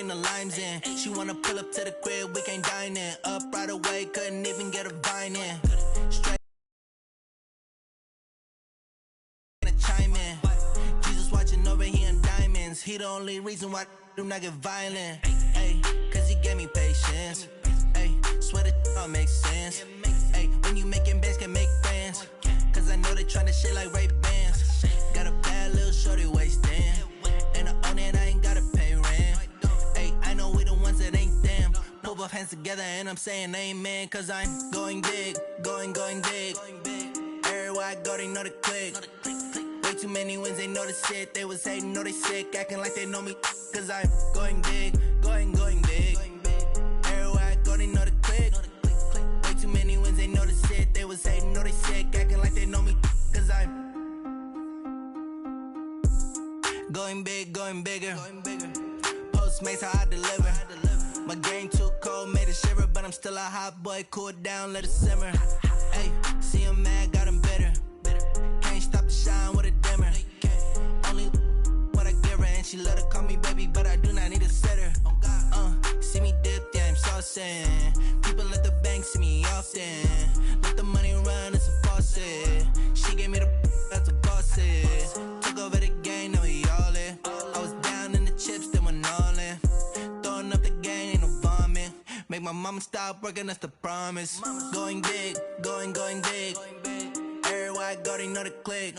bring the limes in. She wanna pull up to the crib, we can't dine in. Up right away, couldn't even get a vine in. Straight chime in. Jesus watching over here in diamonds. He the only reason why I do not get violent. Ay, cause he gave me patience. Ay, swear that all makes sense. Ay, when you making bands, can make friends. Cause I know they tryna shit like Ray-Bans. Got a bad little shorty wasting. And I own it, I ain't gotta pay rent. Ay, I know we the ones that ain't them. Put both hands together and I'm saying amen. Cause I'm going big, going big. Everywhere I go, they know the click. Way too many wins, they know the shit. They was hating, know they sick, acting like they know me. Cause I'm going big, going big. Everywhere I go, they know the click. Way too many wins, they know the shit. They was hating, know they sick, acting like they know me. Cause I'm going big, going bigger. Postmates, how I deliver. My game too cold, made it shiver. But I'm still a hot boy, cool it down, let it simmer. Hey, see him mad, got him bitter. Can't stop the shine with a dimmer. Only what I give her, and she love to call me baby, but I do not need a sitter. See me dip, yeah, I'm saucing. People at the bank see me often. Let the money run, it's a faucet. She gave me the that's a bosses. Took over the game, now we all in. I was down in the chips, then went all in. Throwing up the game, ain't no vomit. Make my mama stop working, that's the promise. Going big, going big. Everywhere I go, they know the click.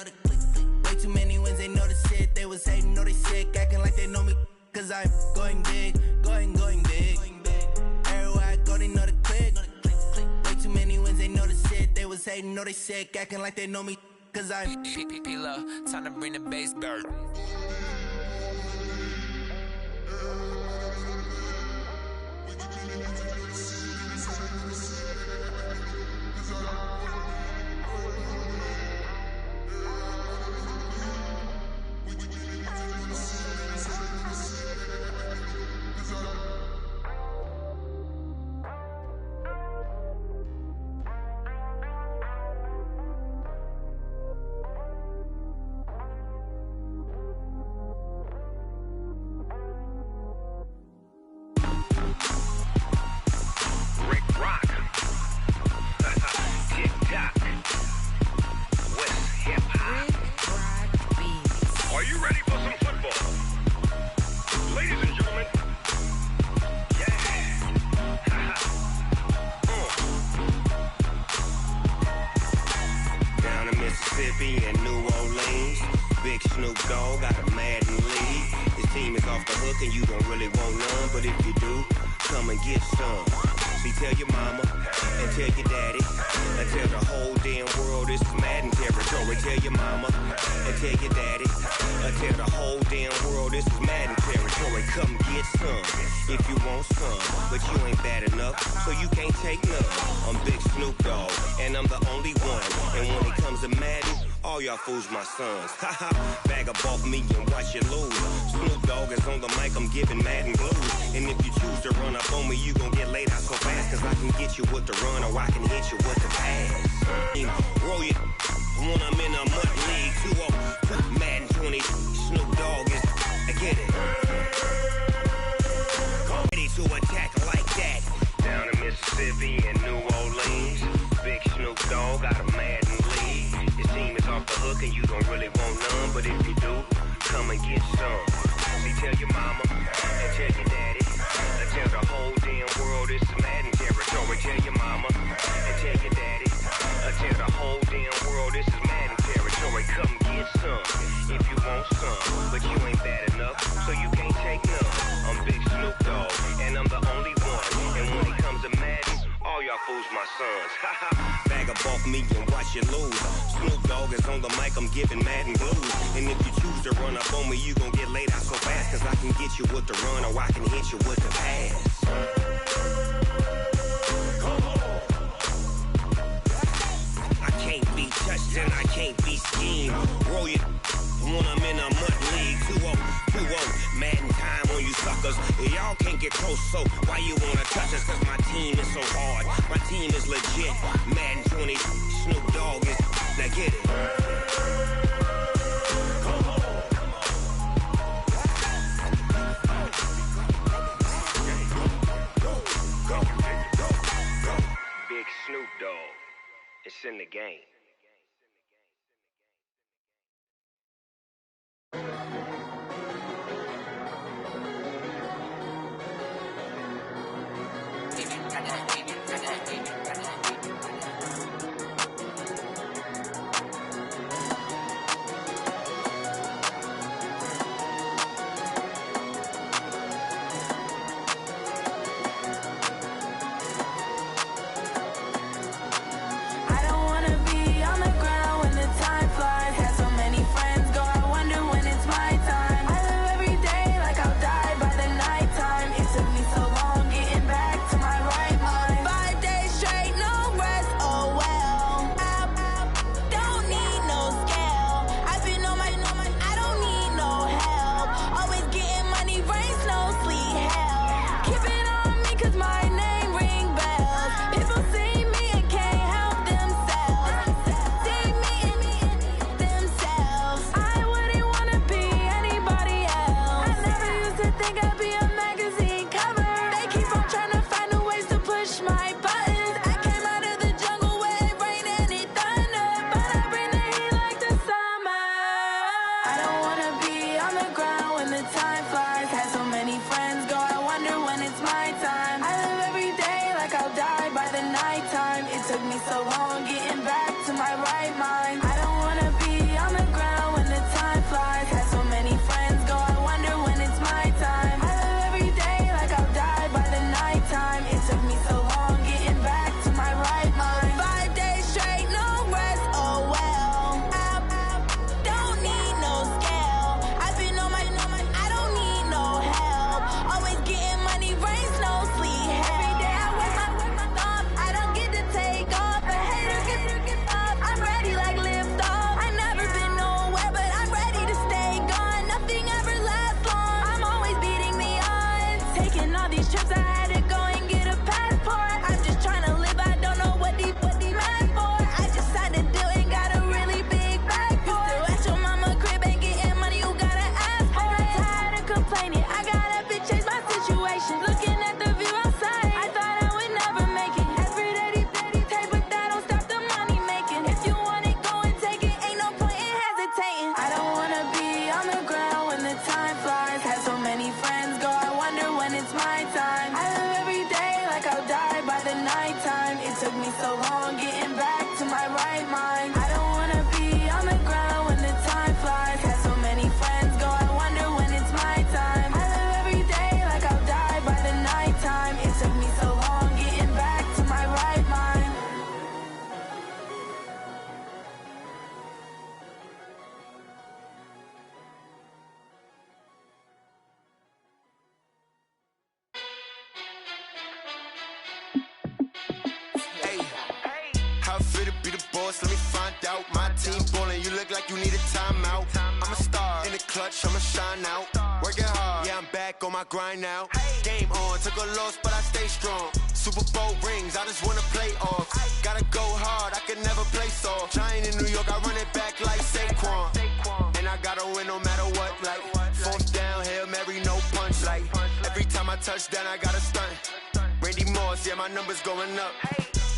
Way too many wins, they know the shit. They was hating, know they sick, acting like they know me. Cause I'm going big, going big. Everywhere I go, they know the click. Way too many wins, they know the shit. They was hating, know they sick, acting like they know me. Cause I'm P-P-P-Love, time to bring the bass back. Fools my sons. Haha, bag up off me and watch you lose. Snoop Dogg is on the mic, I'm giving Madden blues. And if you choose to run up on me, you gon' get laid out so fast. Cause I can get you with the run or I can hit you with the pass. Roll it when I'm in a mud league. 2-0, Madden 20. Snoop Dogg is, I get it. Ready to attack like that. Down in Mississippi and New Orleans. Big Snoop Dogg got a Madden league. Your team is off the hook and you don't really want none. But if you do, come and get some. See, tell your mama and tell your daddy. And tell the whole damn world it's Madden territory. Tell your mama and tell your daddy. And tell the whole damn world this is Madden territory. Come get some if you want some. But you ain't bad enough, so you can't take none. I'm Big Snoop Dogg and I'm the only one. And when it comes to Madden, all y'all fools my sons. Bag up off me and watch you lose. Snoop Dogg is on the mic, I'm giving Madden blues. And if you choose to run up on me, you gon' get laid out so fast. Cause I can get you with the run or I can hit you with the pass. I can't be touched and I can't be schemed. Roll it when I'm in a mud league. 2-0, Madden time on you suckers. Y'all can't get close, so why you wanna touch us? Cause my team is so hard, my team is legit. Madden 20, Snoop Dogg is, now get it. It's in the game. Let me find out. My team ballin', you look like you need a timeout. I'm a star in the clutch, I'ma shine out. Working hard, yeah, I'm back on my grind now. Game on, took a loss, but I stay strong. Super Bowl rings, I just wanna play off. Gotta go hard, I can never play soft. Giant in New York, I run it back like Saquon. And I gotta win no matter what, like fourth down, Hail Mary, no punch. Like every time I touch down, I gotta stunt. Randy Moss, yeah, my numbers going up.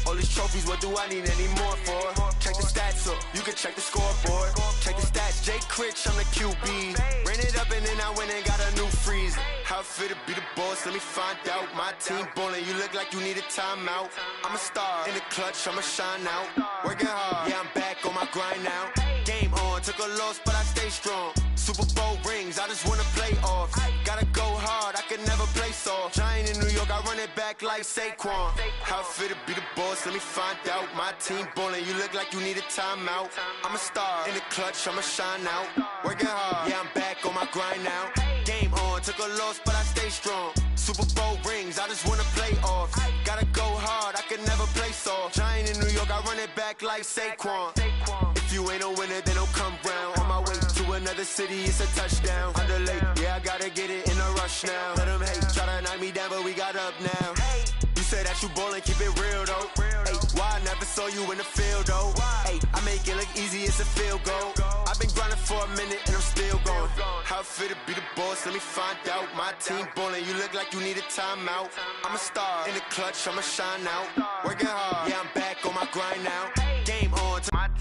All these trophies, what do I need any more for? Check the stats up, you can check the scoreboard. Check the stats, Jay Critch, I'm the QB. Ran it up and then I went and got a new freeze. How it feel to be the boss, let me find out. My team ballin', you look like you need a timeout. I'm a star in the clutch, I'ma shine out. Working hard, yeah, I'm back on my grind now. Game on, took a loss, but I stay strong. Super Bowl rings, I just wanna play off. Gotta go hard, I can never play soft. Giant in New York, I run it back like Saquon. How it feel to be the boss, let me find out. My team ballin', you look like you need a timeout. I'm a star in the clutch, I'ma shine out. Working hard, yeah, I'm back on my grind now. Game on, took a loss, but I stay strong. Super Bowl rings, I just wanna play off. Gotta go hard, I can never play soft. Giant in New York, I run it back like Saquon. If you ain't a winner, then don't come round. On my way to another city, it's a touchdown. Underlay, yeah, I gotta get it in a rush now. Let them hate, try to knock me down, but we got up now. You say that you ballin', keep it real though. Hey, why I never saw you in the field though? Hey, I make it look easy, it's a field goal. I've been grinding for a minute and I'm still going. How it feel to be the boss, let me find out. My team ballin', you look like you need a timeout. I'm a star in the clutch, I'ma shine out. Working hard, yeah, I'm back on my grind now.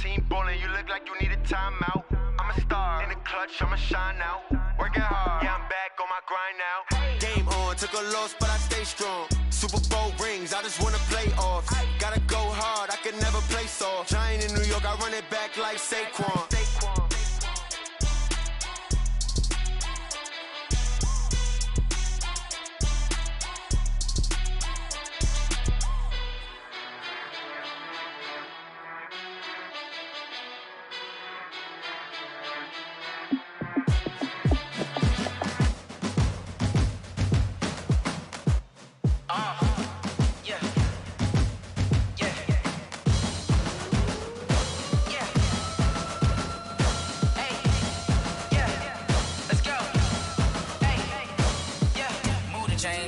team ballin', you look like you need a timeout. I'm a star, in the clutch, I'ma shine out. Working hard, yeah, I'm back on my grind now. Game on, took a loss, but I stay strong. Super Bowl rings, I just wanna play off. Gotta go hard, I can never play soft. Giant in New York, I run it back like Saquon.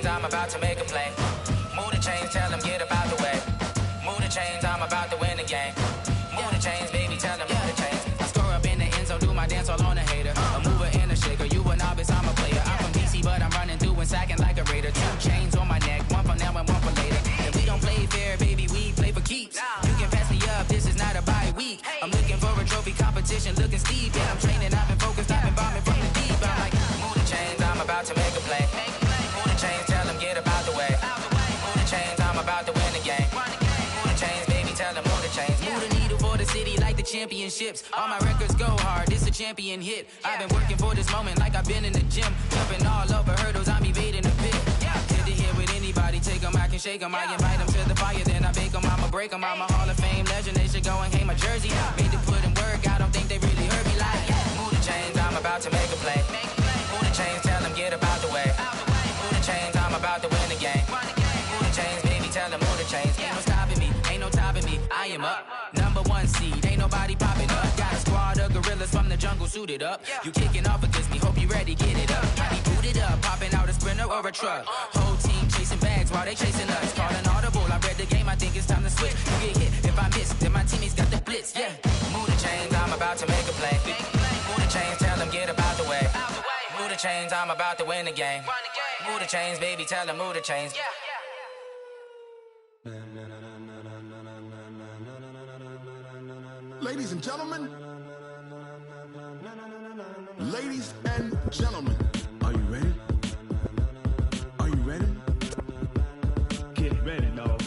I'm about to make a play. Move the chains, tell them get up out the way. Move the chains, I'm about to win the game. Move the chains, baby, tell them move the chains. I score up in the end zone, do my dance all on a hater. A mover and a shaker, you a novice, I'm a player. I'm from DC, but I'm running through and sacking like a raider. 2 chains on my neck, one for now and one for later. If we don't play fair, baby, we play for keeps. You can pass me up, this is not a bye week. I'm looking for a trophy competition, looking steep. Yeah, I'm training, I've been focused, I've been bombing from the deep. I'm like, move the chains, I'm about to make a play. Move the chains, tell them get up out the way. Move the chains, I'm about to win the game. Move the chains, baby, tell them move the chains. Move the needle for the city like the championships. All my records go hard, this a champion hit. I've been working for this moment like I've been in the gym. Jumping all over hurdles, I'm evading the pit. Hit to hit with anybody, take them, I can shake them. I invite them to the fire, then I bake them, I'ma break them. I'm a Hall of Fame legend, they should go and hang my jersey. Made to put in work, I don't think they really heard me like. Move the chains, I'm about to make a play. Move the chains, tell them get up out the way. Move the chains, I'm about to win the game. Move the chains, baby, tell them move the chains. Ain't no stopping me, ain't no topping me. I am up, #1 seed, ain't nobody popping up. Got a squad of gorillas from the jungle suited up. You kicking off against me, hope you ready, get it up. I be booted up, popping out a sprinter or a truck. Whole team chasing bags while they chasing us. Calling audible, I read the game, I think it's time to switch. You get hit, if I miss, then my teammates got the blitz, yeah. Move the chains, I'm about to make a play. Move the chains, tell them get up out the way. Move the chains, I'm about to win the game. Move the chains, baby, tell them move the chains. Ladies and gentlemen, ladies and gentlemen, are you ready? Are you ready? Get ready, dog.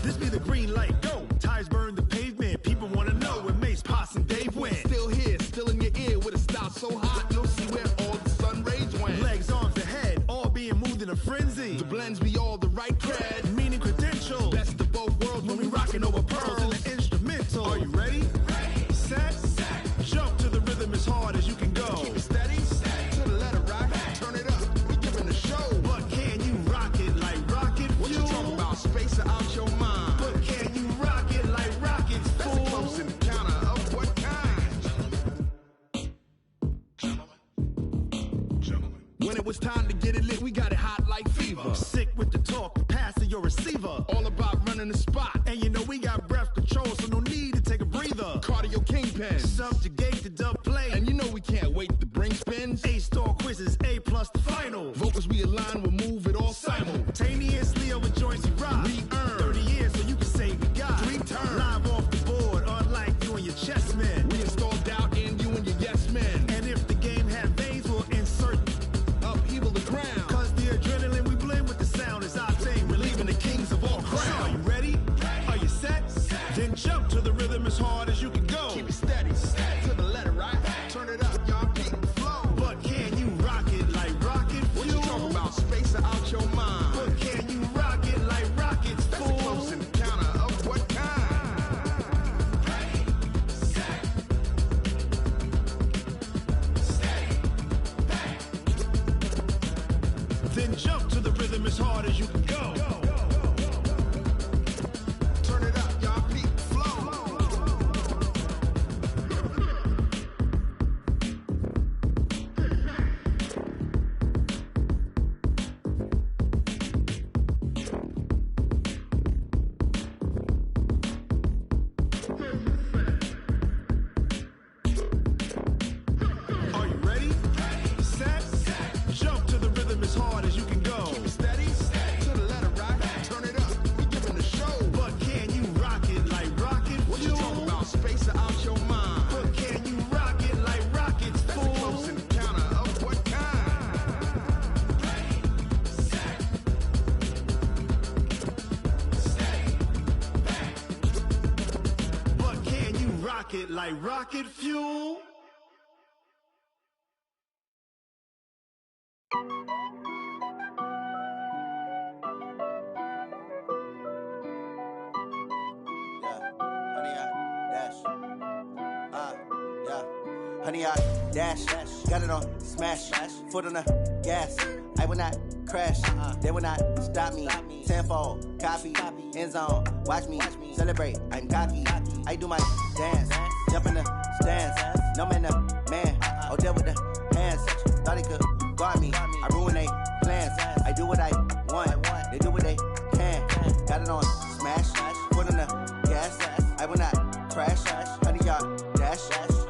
This be the green light, go. Tires burn the pavement. People wanna know when Mace, Posse, and Dave went. Still here, still in your ear with a style so hot, you'll see where all the sun rays went. Legs, arms, the head, all being moved in a frenzy. The blends be all the right cred, meaning credentials. Best of both worlds when we rockin' over pearls in the instrumental. Are you ready? Ready. Set. Jump to the rhythm as hard as you can go. Keep it steady. To the letter right. Turn it up. We giving the show. But can you rock it like rocket fuel? What you talking about? Space out your mind. But can you rock it like rockets, fool? That's a close encounter of what kind? Gentlemen. When it was time to get it lit, we got it hot like fever. Sick with the talk, pass to your receiver. All about running the spot. And you know we got breath control, so no need to take a breather. Cardio kingpin, subjugate the dub play. And you know we can't wait to bring spins. A-star quizzes, A+ the final. Vocals we align, we'll move it all simultaneously over joints we rock. We earn 30 years so you can say we got 3 turns. Live off the board, unlike you and your chess men. We install doubt in you and your yes men. And if the game had veins, we'll insert upheaval the ground. Cause the adrenaline we blend with the sound is our thing, relieving the kings of all crowns. So are you ready? Are you set? Then jump to the rhythm as hard as you can go. Keep it steady, to the letter right. Turn it up, y'all keep the flow. But can you rock it like rocket fuel? What you talking about? Space out your mind. But can you rock it like rockets, fool? That's a close encounter of what kind? Ready, set, steady, back. Then jump to the rhythm as hard as you can go. Turn it up, y'all keep the flow. pocket like rocket fuel. Honey, I dash, got it on smash, foot on the gas. I will not crash, they will not stop me. Tenfold, copy, end zone, watch me celebrate. I'm cocky, I do my dance, jump in the stands. No man, the man, oh, deal with the hands. Thought he could guard me, I ruin they plans. I do what I want, they do what they can. Got it on smash, foot on the gas. I will not crash, honey, y'all dash,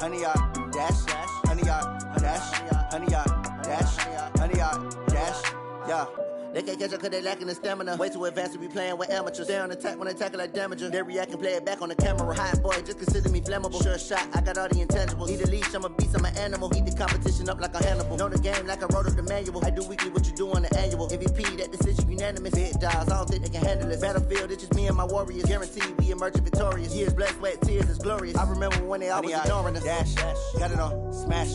honey, y'all dash, honey, y'all dash, honey, y'all dash, honey, y'all dash, yeah. They can't catch up cause they lacking the stamina. Way too advanced to be playing with amateurs. Stay on attack when they tackle like damager. They react and play it back on the camera. Hot boy, just consider me flammable. Sure shot, I got all the intangibles. Need a leash, I'm a beast, I'm an animal. Eat the competition up like a Hannibal. Know the game like I wrote up the manual. I do weekly what you do on the annual. MVP, that decision unanimous. Big dogs, I don't think they can handle it. Battlefield, it's just me and my warriors. Guaranteed we emerging victorious. Years, blood, sweat, tears, it's glorious. I remember when they always ignoring us. Dash, got it on smash,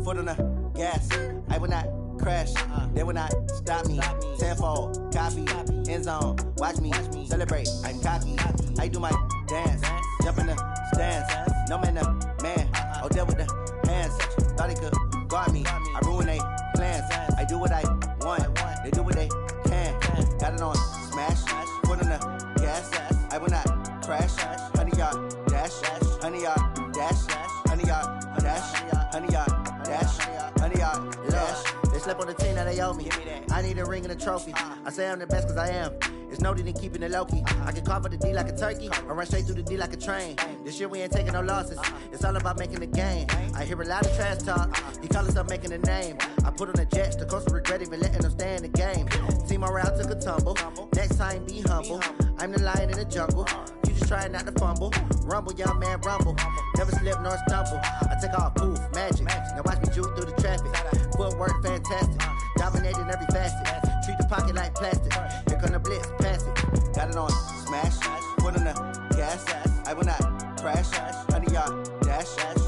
foot on the gas. I will not crash, they will not stop me. Tenfold, copy, end zone, watch me celebrate. I'm cocky, I do my dance, jump in the stands. No man, the man, oh, deal with the hands. Thought he could guard me, I ruin they plans. I do what I want, they do what they can. Got it on smash, foot on the gas. I will not crash, honey, y'all dash, honey, y'all dash, honey, y'all dash, honey, y'all dash, honey, y'all dash. They slept on the team, now they owe me. I need a ring and a trophy. I say I'm the best cause I am. It's no need in keeping it low-key. I can carve up the D like a turkey, or run straight through the D like a train. This year we ain't taking no losses. It's all about making the game. I hear a lot of trash talk. He call us up making a name. I put on the jets, the coast regret even letting them stay in the game. Team morale took a tumble. Next time be humble. I'm the lion in the jungle. You just trying not to fumble. Rumble, young man, rumble. Never slip nor stumble. I take off, poof, magic. Now watch me juke through the traffic. Footwork fantastic. Dominating every facet. Treat the pocket like plastic. Here come the blitz, pass it. Got it on smash, foot on the gas. I will not crash. Honey, y'all dash,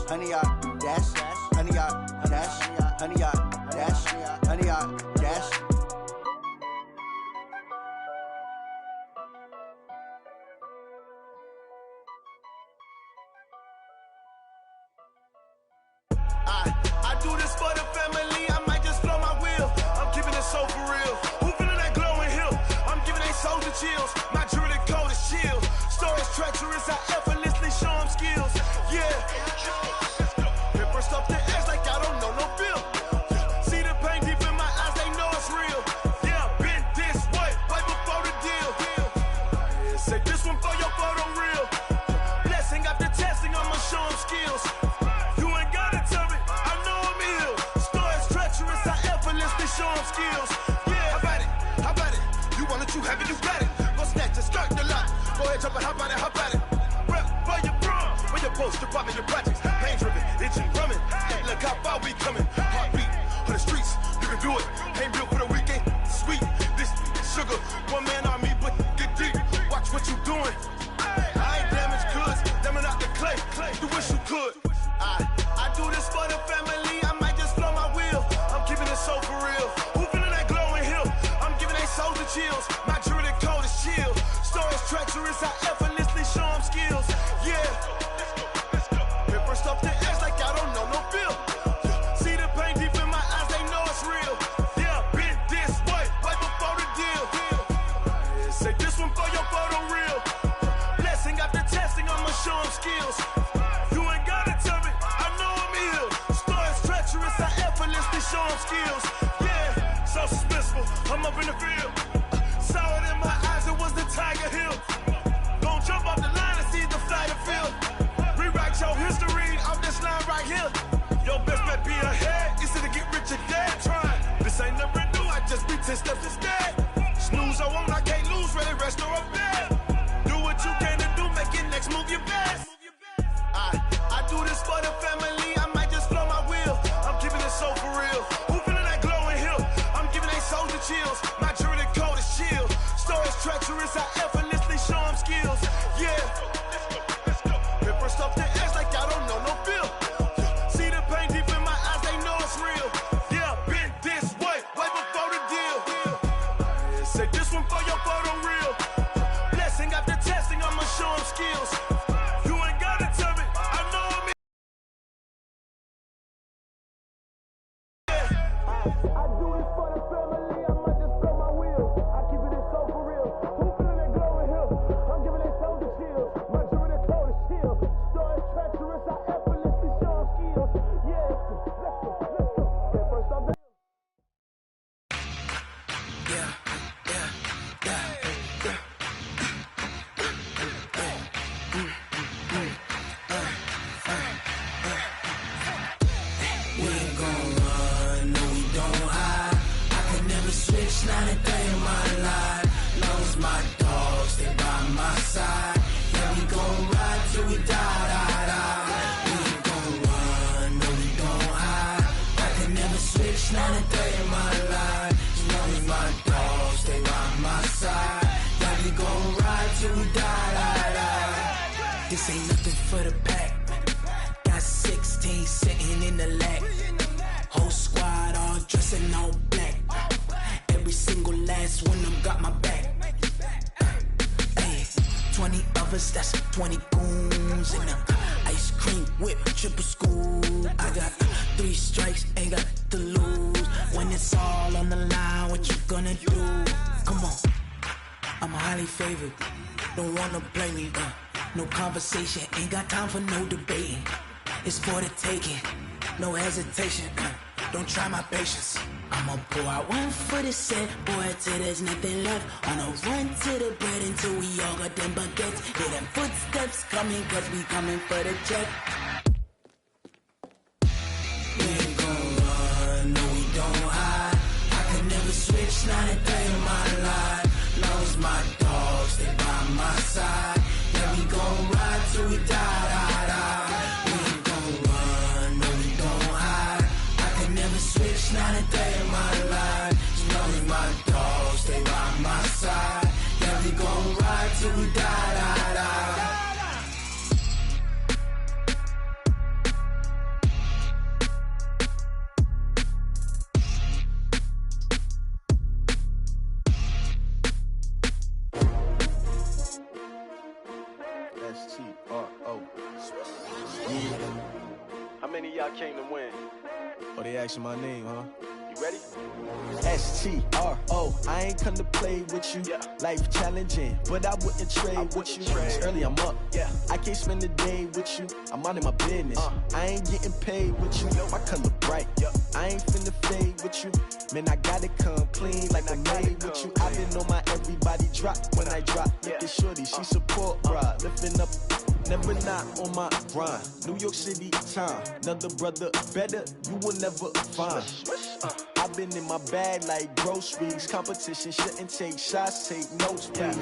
honey, y'all dash, honey, y'all dash, honey, y'all dash, honey, y'all dash. I do this for the family, I might just blow my wheel. I'm keeping it so for real. Who feeling that glowing hill? I'm giving they soldier chills. My jewelry code is chill. Stories treacherous, I effortlessly show them skills. Yeah. Paper stuff the edge like I don't know no feel. See the pain deep in my eyes, they know it's real. Yeah, been this way, right before the deal. Say this one for your photo real. Blessing after testing, I'ma show them skills. You ain't gotta tell me, I know I'm ill. Stories treacherous, I effortlessly show them skills. Yeah, how about it? You want it, you have it, you got it. Go snatch it, start the lot. Go ahead, jump it, how about it? Rep for your bro, for your poster, popping your projects. Pain driven, itching, drumming. Look how far we coming. Heartbeat for the streets, you can do it. Ain't built for the weekend, sweet. This sugar, one man army, but get deep. Watch what you doing. I ain't damaged goods, damn it out the clay. You wish you could. I do this for the family, I might just blow my wheel. I'm keeping it so for real. Who feeling that glowing hill? I'm giving they soldier chills. My jewelry code is chill. Stories treacherous, I effortlessly show them skills. Yeah. Paper stuff the edge like I don't know no feel. See the pain deep in my eyes, they know it's real. Yeah, been this way, right before the deal. Say this one for your photo real. Blessing after testing, I'ma show them skills. You ain't gotta tell me, I know I'm ill. Stories treacherous, I effortlessly show them skills. Yeah, so suspenseful, I'm up in the field. Saw it in my eyes, it was the Tiger Hill. Gon' jump off the line and see the flight of field. Rewrite your history off this line right here. Your best bet be ahead, easy to get rich or dead. Trying, this ain't never new, I just be 10 steps instead. Snooze I won't, I can't lose, ready, rest or up bed. Do what you can to do, make your next move your best. I do this for the family, I might just blow my wheel. I'm keeping it so for real. Who feeling that glowing hill? I'm giving they soldier chills. My jewelry code is chill. Stories treacherous, I effortlessly show them skills. Yeah. Paper stuff the edge like I don't I do this for the family, I might just blow my wheel. I keep it so for real. Who feeling that glowing hill? I'm giving they soldier chills. My jewelry the coldest chill. Story treacherous, I effortlessly show them skills. Yeah, let's go. Yeah, first off, Switch not a day in my life. Long as my dogs stay by my side. Yeah, we gon' ride till we die. We ain't gon' run, no, we gon' hide. I can never switch not a day in my life. As long as my dogs stay by my side. Yeah, we gon' ride till we die. This ain't nothing for the pack. Got 16 sitting in the lap. Whole squad all dressing all black. Every single last one of them got my back. Hey, 20 of us, that's 20 goons. And ice cream whip, triple scoop. I got 3 strikes, ain't got to lose. When it's all on the line, what you gonna do? Come on, I'm highly favored. Don't wanna play me, no conversation, ain't got time for no debating. It's for the taking, no hesitation. Don't try my patience. I'ma pour out one for the set, boy, till there's nothing left. On a run to the bread until we all got them baguettes. Hear them footsteps coming, cause we coming for the check. We ain't gon' run, no, we don't hide. I can never switch, not a day in my life. Long as my dogs stay by my side. Yeah, we gon' ride till we die. We ain't gon' run, no, we don't hide. I can never switch, not a day in my life. As long as my dogs stay by my side. Yeah, we gon' ride till we die. S-T-R-O. Yeah. How many of y'all came to win? Oh, they asking my name, huh? You ready? S-T-R-O. I ain't come to play with you. Yeah. Life challenging, but I wouldn't trade with you. It's early, I'm up. Yeah. I can't spend the day with you. I'm minding my business. I ain't getting paid with you. My color bright. I ain't finna fade with you. Man, I gotta come clean like I made with you. I've been on my everybody drop when I drop. Look at shorty, she support, bruh. Lifting up, never not on my grind. New York City time, another brother better, you will never find. I've been in my bag like groceries. Competition shouldn't take shots, take notes, please.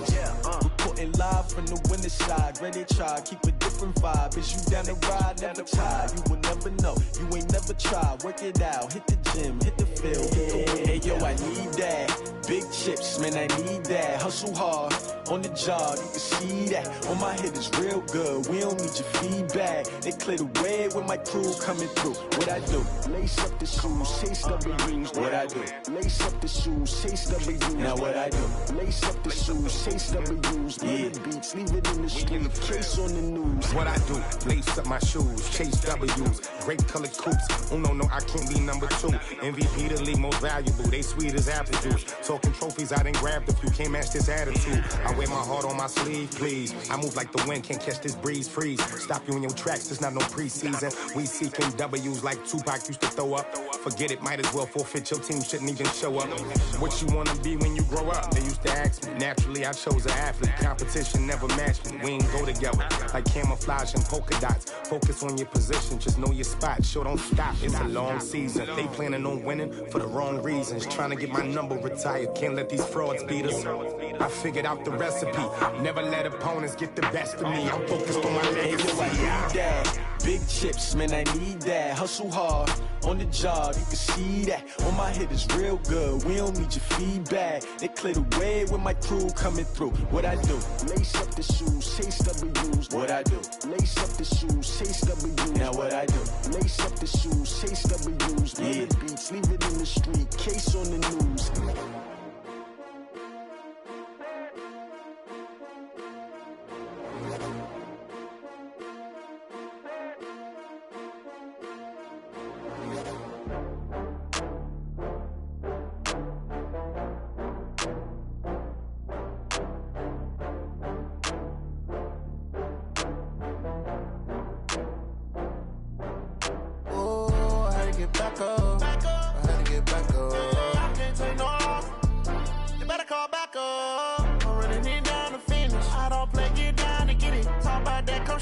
Reporting live from the winter side. Ready to try, keep a different vibe. Is you down the ride, never tired. You will never know, you ain't never tried. Work it out, hit the gym, hit the field, hit the wind. Hey yo, I need that. Big chips, man, I need that. Hustle hard, on the job, you can see that. On my head is real good, we don't need your feedback. They clear the way with my crew coming through. What I do? Lace up the shoes, chase W's. What I do? Lace up the shoes, chase W's. Now what I do? Lace up the shoes, chase W's. Yeah, beats, leave it in the street, case on the news. What I do? Lace up my shoes, chase W's. Great colored coops. Oh no, I can't be number 2. MVP the league most valuable. They sweet as apple juice. Talking trophies, I done grabbed a few. Can't match this attitude. I wear my heart on my sleeve, please. I move like the wind, can't catch this breeze. Freeze. Stop you in your tracks. There's not no preseason. We seeking W's like Tupac used to throw up. Forget it, might as well forfeit. Your team shouldn't even show up. What you wanna be when you grow up? They used to ask me. Naturally, I chose an athlete. Competition never matched me. We ain't go together like camouflage and polka dots. Focus on your position, just know your spot. Sure, don't stop. It's a long season. They planning on winning for the wrong reasons. Trying to get my number retired. Can't let these frauds beat us. I figured out the recipe. Never let opponents get the best of me. I'm focused on my legacy. I need that. Big chips, man, I need that. Hustle hard, on the job, you can see that. On my head is real good, we don't need your feedback. They clear the way with my crew coming through. What I do? Lace up the shoes, chase W's. What I do? Lace up the shoes, chase W's. Now what I do? Lace up the shoes, chase W's. Yeah, beats, leave it in the street, case on the news.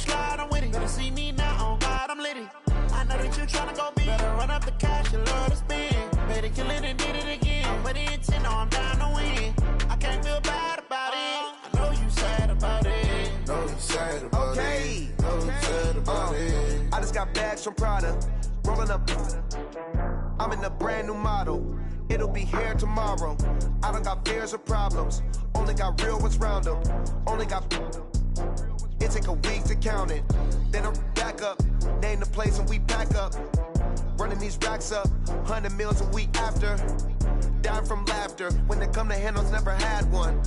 slide, I'm with it. Better see me now, on God, I'm litty. I know that you tryna go big. Better run up the cash, you love to spend. Better kill it and did it again. But intent, no, I'm down to win. I can't feel bad about it. I know you sad about it. Know you sad about it. Know you sad about it. I just got bags from Prada. Rolling up. I'm in a brand new model. It'll be here tomorrow. I don't got fears or problems. Only got real ones round them. Only got. It take a week to count it. Then I'm back up. Name the place and we pack up. Running these racks up. 100 meals a week after. Dying from laughter. When it come to handles, never had one.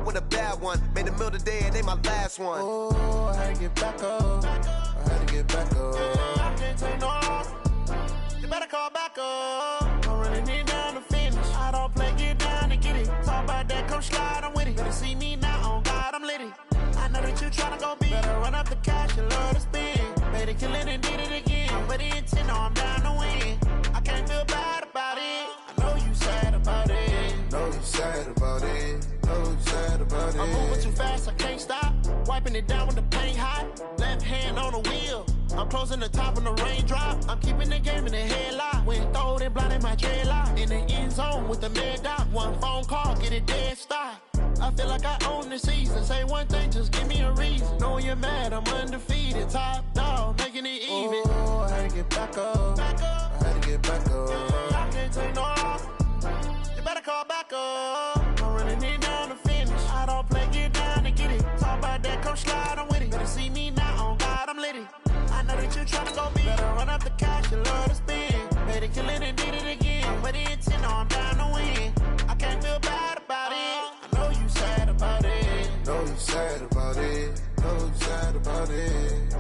With a bad one. Made a meal today and they my last one. Oh, I had to get back up. I had to get back up. I can't take no off. You better call back up. I'm running it down to finish. I don't play, get down to get it. Talk about that, come slide, I'm with it. Better see me now, on God, I'm litty. I know that you tryna go big. Better run up the cash, you love to spend. Better kill it and did it again. But intent, no, I'm down to win. I can't feel bad about it. I know you sad about it. Know you sad about it. Know you sad about it. I'm moving too fast, I can't stop. Wiping it down with the paint hot. Left hand on the wheel. I'm closing the top on the raindrop. I'm keeping the game in the headlock. When throwed and blinded my dreadlock. In the end zone with the mad dot. One phone call, get it dead stop. I feel like I own the season. Say one thing, just give me a reason. Knowing you're mad, I'm undefeated. Top dog, making it even. Oh, I had to get back up. Back up. I had to get back up. I can't take no off. You better call back up. I'm running it down to finish. I don't play, get down to get it. Talk about that, come slide, I'm with it. Better see me now, on God, I'm litty. I know that you tryna go big. Better run up the cash, you love to spend. Better kill it and did it again. But intent, no, I'm down to win. I can't feel bad about it. I know you sad about it. Know you sad about it. Know you sad about it.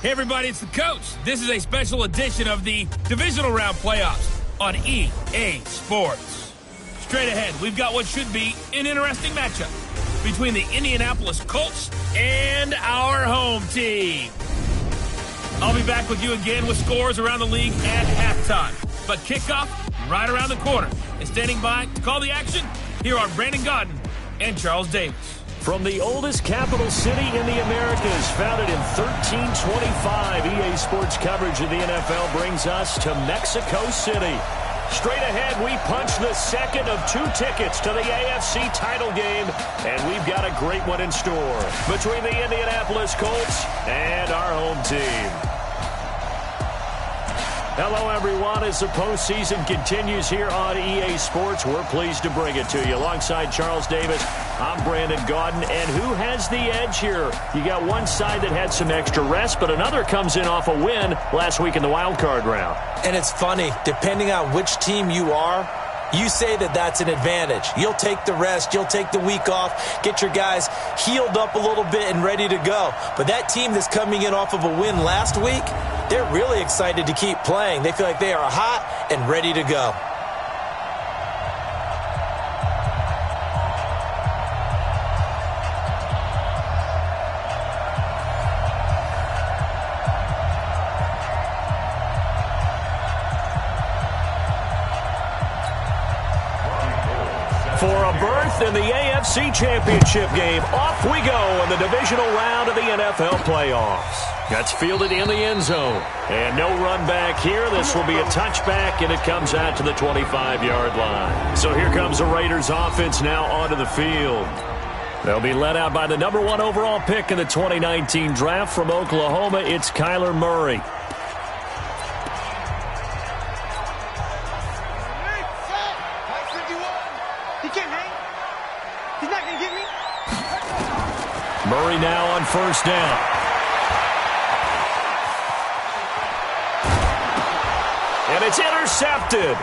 Hey everybody, it's the coach. This is a special edition of the Divisional Round Playoffs on EA Sports. Straight ahead, we've got what should be an interesting matchup between the Indianapolis Colts and our home team. I'll be back with you again with scores around the league at halftime. But kickoff right around the corner. And standing by to call the action, here are Brandon Godden and Charles Davis. From the oldest capital city in the Americas, founded in 1325, EA Sports coverage of the NFL brings us to Mexico City. Straight ahead, we punch the second of 2 tickets to the AFC title game, and we've got a great one in store between the Indianapolis Colts and our home team. Hello, everyone. As the postseason continues here on EA Sports, we're pleased to bring it to you. Alongside Charles Davis, I'm Brandon Godden. And who has the edge here? You got one side that had some extra rest, but another comes in off a win last week in the wild card round. And it's funny, depending on which team you are, you say that that's an advantage. You'll take the rest, you'll take the week off, get your guys healed up a little bit and ready to go. But that team that's coming in off of a win last week, they're really excited to keep playing. They feel like they are hot and ready to go. For a berth in the AFC Championship game, off we go in the divisional round of the NFL playoffs. That's fielded in the end zone. And no run back here. This will be a touchback, and it comes out to the 25-yard line. So here comes the Raiders offense now onto the field. They'll be led out by the number 1 overall pick in the 2019 draft from Oklahoma. It's Kyler Murray. Murray now on first down. And it's intercepted.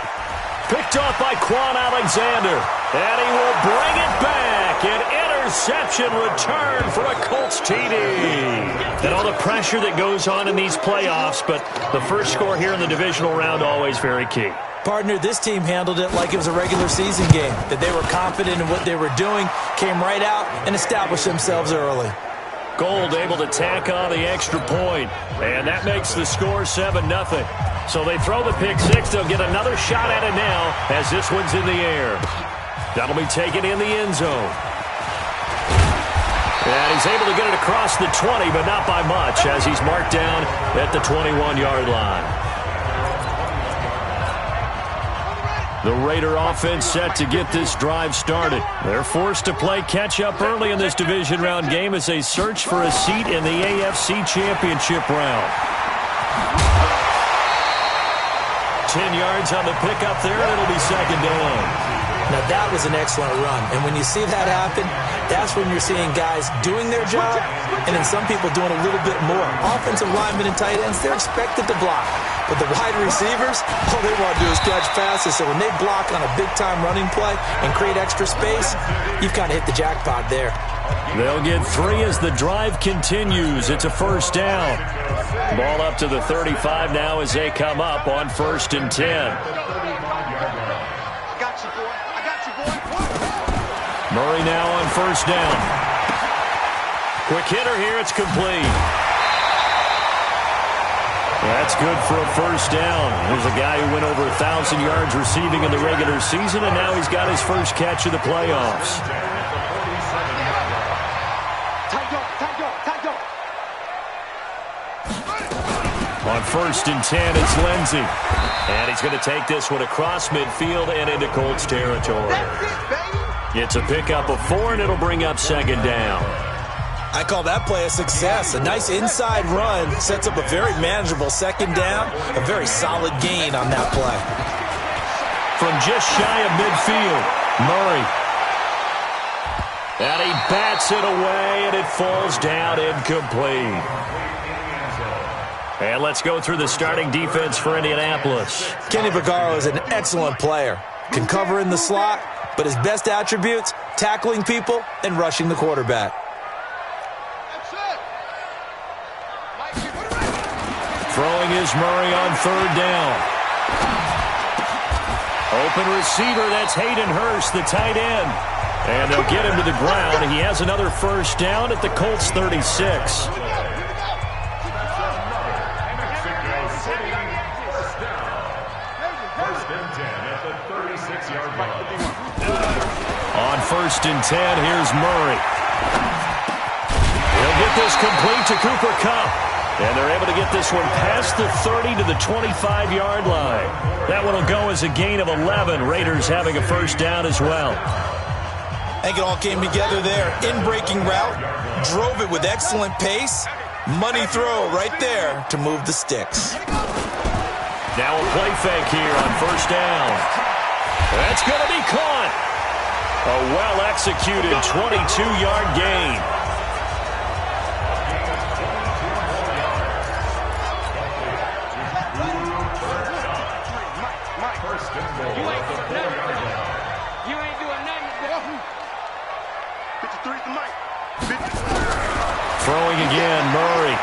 Picked off by Quan Alexander. And he will bring it back. An interception return for a Colts TD. And all the pressure that goes on in these playoffs, but the first score here in the divisional round always very key. Partner, this team handled it like it was a regular season game, that they were confident in what they were doing, came right out and established themselves early. Gold able to tack on the extra point, and that makes the score 7-0. So they throw the pick six. They'll get another shot at it now as this one's in the air. That'll be taken in the end zone. And he's able to get it across the 20, but not by much, as he's marked down at the 21-yard line. The Raider offense set to get this drive started. They're forced to play catch-up early in this division round game as they search for a seat in the AFC Championship round. 10 yards on the pickup there, and it'll be second down. Now, that was an excellent run. And when you see that happen, that's when you're seeing guys doing their job and then some people doing a little bit more. Offensive linemen and tight ends, they're expected to block. But the wide receivers, all they want to do is catch passes. So when they block on a big-time running play and create extra space, you've kind of hit the jackpot there. They'll get 3 as the drive continues. It's a first down. Ball up to the 35 now as they come up on 1st and 10. Murray now on first down. Quick hitter here. It's complete. That's good for a first down. There's a guy who went over 1,000 yards receiving in the regular season, and now he's got his first catch of the playoffs. On 1st and 10, it's Lindsey. And he's going to take this one across midfield and into Colts territory. It's a pickup of 4, and it'll bring up second down. I call that play a success. A nice inside run sets up a very manageable second down. A very solid gain on that play. From just shy of midfield, Murray. And he bats it away, and it falls down incomplete. And let's go through the starting defense for Indianapolis. Kenny Vaccaro is an excellent player. Can cover in the slot, but his best attributes, tackling people and rushing the quarterback. Throwing is Murray on 3rd down. Open receiver, that's Hayden Hurst, the tight end. And they'll get him to the ground. He has another first down at the Colts 36. On 1st and 10, here's Murray. He'll get this complete to Cooper Kupp. And they're able to get this one past the 30 to the 25-yard line. That one will go as a gain of 11. Raiders having a first down as well. I think it all came together there. In-breaking route, drove it with excellent pace. Money throw right there to move the sticks. Now a play fake here on first down. That's going to be caught. A well-executed 22-yard gain. Throwing again, Murray.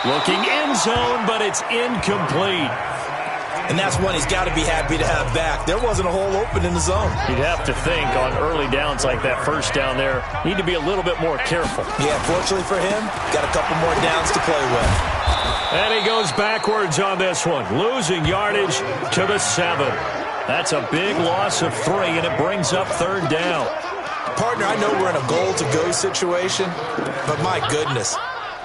Looking end zone, but it's incomplete. And that's one he's got to be happy to have back. There wasn't a hole open in the zone. You'd have to think on early downs like that first down there, need to be a little bit more careful. Yeah, fortunately for him, got a couple more downs to play with. And he goes backwards on this one, losing yardage to the 7. That's a big loss of 3, and it brings up 3rd down. Partner, I know we're in a goal-to-go situation, but my goodness,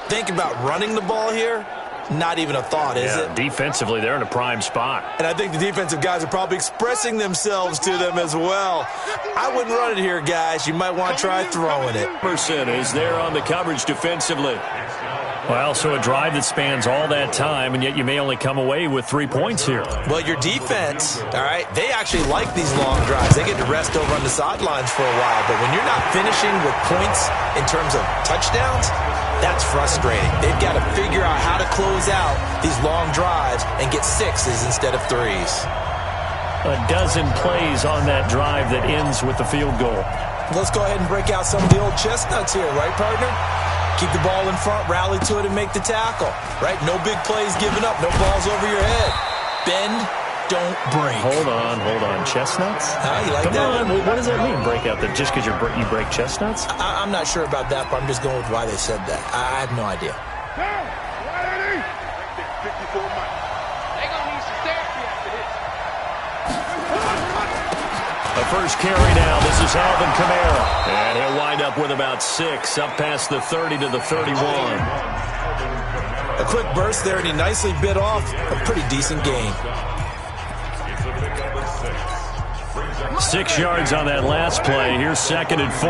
think about running the ball here. Not even a thought, is it? Defensively, they're in a prime spot. And I think the defensive guys are probably expressing themselves to them as well. I wouldn't run it here, guys. You might want to try throwing it. Emerson is there on the coverage defensively. Well, so a drive that spans all that time, and yet you may only come away with 3 points here. Well, your defense, all right, they actually like these long drives. They get to rest over on the sidelines for a while. But when you're not finishing with points in terms of touchdowns, that's frustrating. They've got to figure out how to close out these long drives and get 6s instead of 3s. A dozen plays on that drive that ends with the field goal. Let's go ahead and break out some of the old chestnuts here, right, partner? Keep the ball in front, rally to it, and make the tackle, right? No big plays given up, no balls over your head. Bend, don't break. Hold on. Chestnuts? You like Come that? on. What does that mean, break out? That just because you break chestnuts? I'm not sure about that, but I'm just going with why they said that. I have no idea. The first carry now. This is Alvin Kamara. And he'll wind up with about 6, up past the 30 to the 31. A quick burst there, and he nicely bit off a pretty decent gain. 6 yards on that last play. Here's 2nd and 4.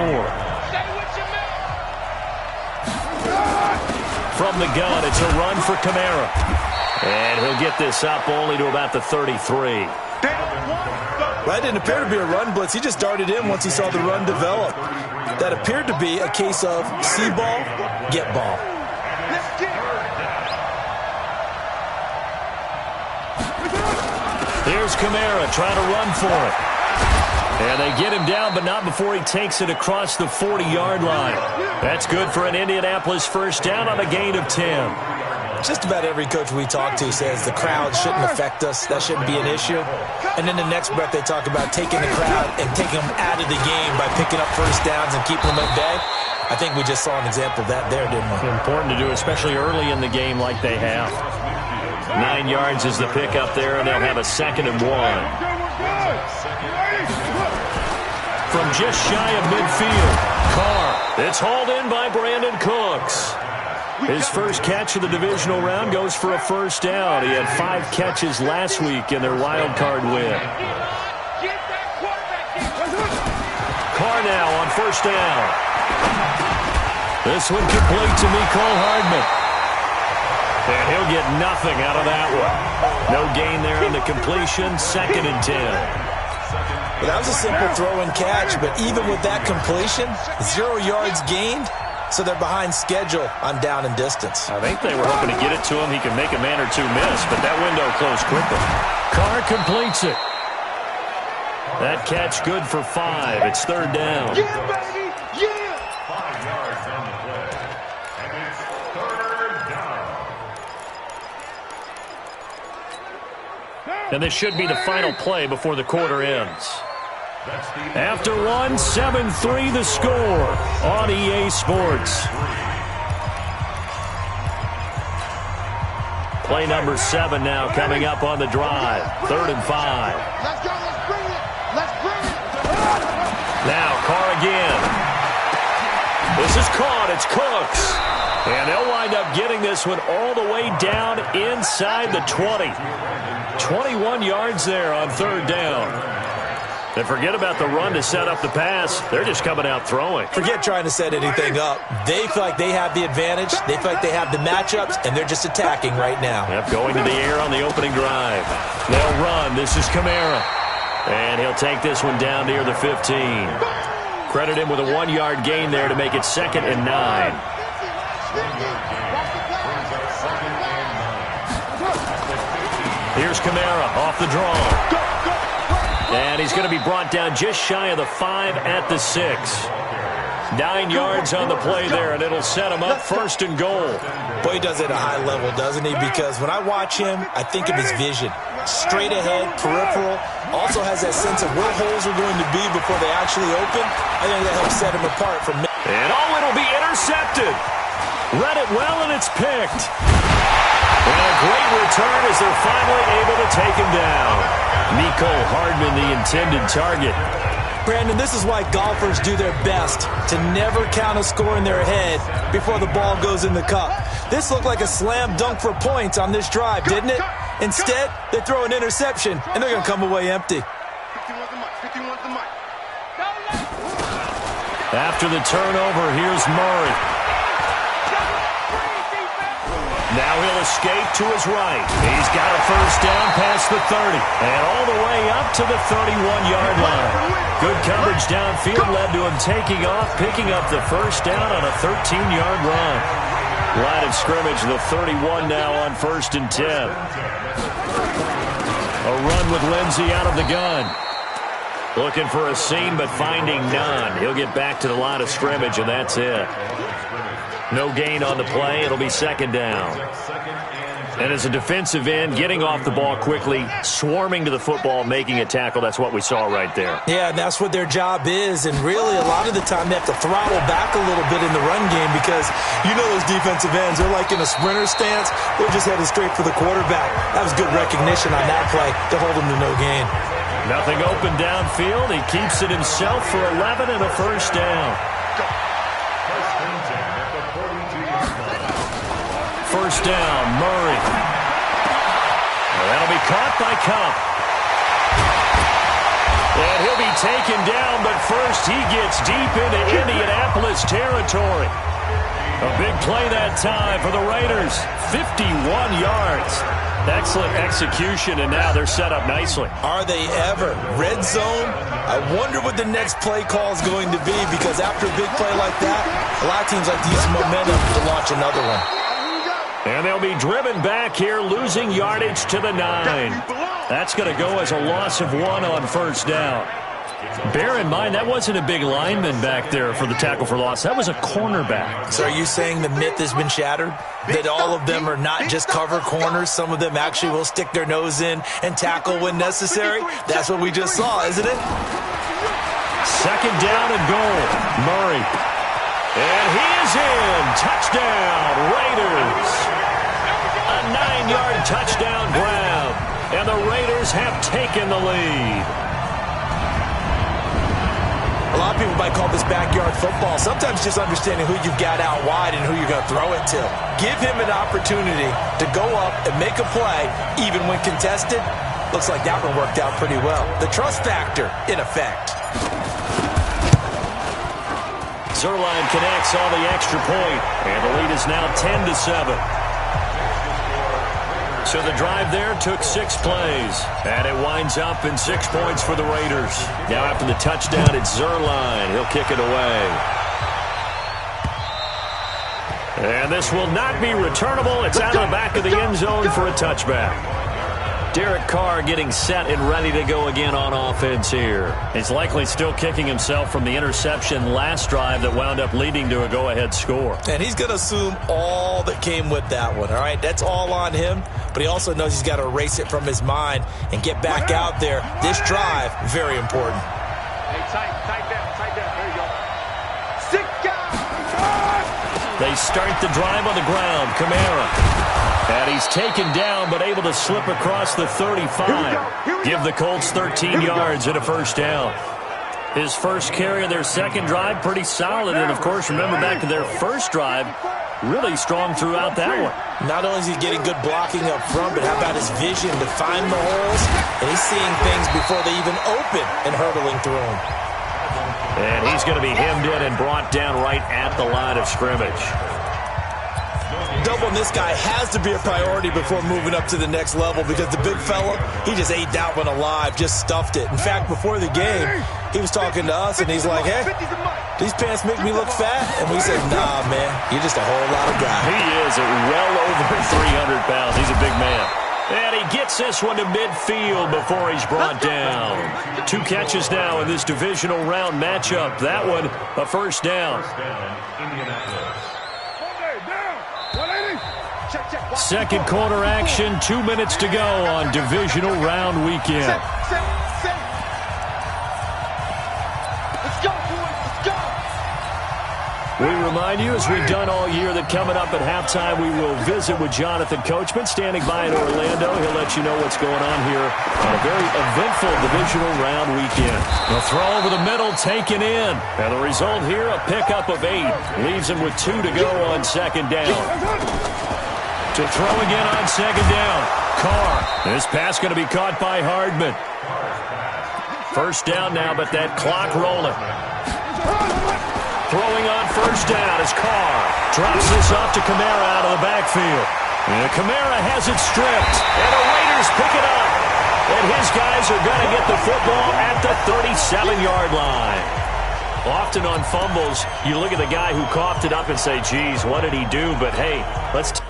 From the gun, it's a run for Kamara. And he'll get this up only to about the 33. That didn't appear to be a run blitz. He just darted in once he saw the run develop. That appeared to be a case of see ball, get ball. Here's Kamara trying to run for it. And they get him down, but not before he takes it across the 40-yard line. That's good for an Indianapolis first down on a gain of 10. Just about every coach we talk to says the crowd shouldn't affect us. That shouldn't be an issue. And then the next breath they talk about taking the crowd and taking them out of the game by picking up first downs and keeping them at bay. I think we just saw an example of that there, didn't we? Important to do, especially early in the game like they have. 9 yards is the pickup there, and they'll have a 2nd and 1. From just shy of midfield, Carr. It's hauled in by Brandon Cooks. His first catch of the divisional round goes for a first down. He had 5 catches last week in their wild card win. Carr now on first down. This one complete to Mecole Hardman. And he'll get nothing out of that one. No gain there on the completion. 2nd and 10. Well, that was a simple throw and catch, but even with that completion, 0 yards gained. So they're behind schedule on down and distance. I think they were hoping to get it to him. He can make a man or two miss, but that window closed quickly. Carr completes it. That catch good for 5. It's 3rd down. Yeah, baby! Yeah! 5 yards on the play. And it's 3rd down. And this should be the final play before the quarter ends. After one, 7-3 the score on EA Sports. Play number 7 now coming up on the drive. 3rd and 5. Let's go, let's bring it! Let's bring it! Now Carr again. This is caught. It's Cooks. And they'll wind up getting this one all the way down inside the 20. 21 yards there on 3rd down. And forget about the run to set up the pass. They're just coming out throwing. Forget trying to set anything up. They feel like they have the advantage. They feel like they have the matchups, and they're just attacking right now. Yep, going to the air on the opening drive. They'll run. This is Kamara. And he'll take this one down near the 15. Credit him with a 1-yard gain there to make it 2nd and 9. Here's Kamara off the draw. And he's going to be brought down just shy of the 5 at the 6. 9 yards on the play there, and it'll set him up 1st and goal. Boy, he does it at a high level, doesn't he? Because when I watch him, I think of his vision. Straight ahead, peripheral. Also has that sense of where holes are going to be before they actually open. I think that helps set him apart from me. And it'll be intercepted. Read it well, and it's picked. And a great return as they're finally able to take him down. Mecole Hardman, the intended target. Brandon, this is why golfers do their best to never count a score in their head before the ball goes in the cup. This looked like a slam dunk for points on this drive, didn't it? Instead, they throw an interception, and they're going to come away empty. After the turnover, here's Murray. Now he'll escape to his right. He's got a first down past the 30 and all the way up to the 31-yard line. Good coverage downfield led to him taking off, picking up the first down on a 13-yard run. Line of scrimmage, the 31 now on 1st and 10. A run with Lindsey out of the gun. Looking for a seam, but finding none. He'll get back to the line of scrimmage, and that's it. No gain on the play. It'll be 2nd down. And as a defensive end, getting off the ball quickly, swarming to the football, making a tackle, that's what we saw right there. Yeah, and that's what their job is. And really, a lot of the time, they have to throttle back a little bit in the run game because you know those defensive ends, they're like in a sprinter stance. They're just headed straight for the quarterback. That was good recognition on that play to hold them to no gain. Nothing open downfield. He keeps it himself for 11 and a first down. First down, Murray. Well, that'll be caught by Cup. And he'll be taken down, but first he gets deep into Indianapolis territory. A big play that time for the Raiders. 51 yards. Excellent execution, and now they're set up nicely. Are they ever? Red zone? I wonder what the next play call is going to be because after a big play like that, a lot of teams like to use momentum to launch another one. And they'll be driven back here, losing yardage to the 9. That's going to go as a loss of 1 on first down. Bear in mind, that wasn't a big lineman back there for the tackle for loss. That was a cornerback. So are you saying the myth has been shattered? That all of them are not just cover corners? Some of them actually will stick their nose in and tackle when necessary? That's what we just saw, isn't it? Second down and goal. Murray. And he is in. Touchdown, Raiders. A 9-yard touchdown grab. And the Raiders have taken the lead. A lot of people might call this backyard football. Sometimes just understanding who you've got out wide and who you're going to throw it to. Give him an opportunity to go up and make a play, even when contested. Looks like that one worked out pretty well. The trust factor, in effect. Zerline connects on the extra point, and the lead is now 10-7. So the drive there took 6 plays, and it winds up in 6 points for the Raiders. Now after the touchdown, it's Zerline. He'll kick it away. And this will not be returnable. It's out of the back of the end zone for a touchback. Derek Carr getting set and ready to go again on offense here. He's likely still kicking himself from the interception last drive that wound up leading to a go-ahead score. And he's going to assume all that came with that one, all right? That's all on him, but he also knows he's got to erase it from his mind and get back out there. This drive, very important. Hey, tight down. There you go. Stick out. They start the drive on the ground. Kamara. And he's taken down, but able to slip across the 35. Give the Colts 13 yards and a first down. His first carry of their second drive, pretty solid. And, of course, remember back to their first drive, really strong throughout that one. Not only is he getting good blocking up front, but how about his vision to find the holes? And he's seeing things before they even open and hurtling through them. And he's going to be hemmed in and brought down right at the line of scrimmage. Doubling this guy has to be a priority before moving up to the next level because the big fella, he just ate that one alive, just stuffed it. In fact, before the game, he was talking to us, and he's like, hey, these pants make me look fat? And we said, nah, man, you're just a whole lot of guy. He is at well over 300 pounds. He's a big man. And he gets this one to midfield before he's brought down. 2 catches now in this divisional round matchup. That one, a first down. Second quarter action, 2 minutes to go on divisional round weekend. Let's go, boys. Let's go. We remind you, as we've done all year, that coming up at halftime, we will visit with Jonathan Coachman, standing by in Orlando. He'll let you know what's going on here on a very eventful divisional round weekend. The throw over the middle, taken in. And the result here, a pickup of 8. Leaves him with 2 to go on second down. To throw again on second down. Carr. This pass going to be caught by Hardman. First down now, but that clock rolling. Throwing on first down is Carr. Drops this off to Kamara out of the backfield. And Kamara has it stripped. And the Raiders pick it up. And his guys are going to get the football at the 37-yard line. Often on fumbles, you look at the guy who coughed it up and say, geez, what did he do? But, hey, let's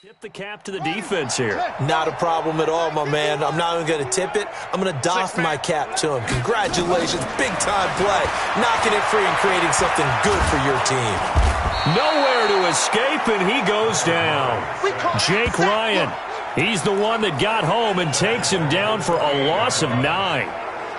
Tip the cap to the defense here. Not a problem at all, my man. I'm not even going to tip it. I'm going to doff my cap to him. Congratulations. Big-time play. Knocking it free and creating something good for your team. Nowhere to escape, and he goes down. Jake Ryan, he's the one that got home and takes him down for a loss of 9.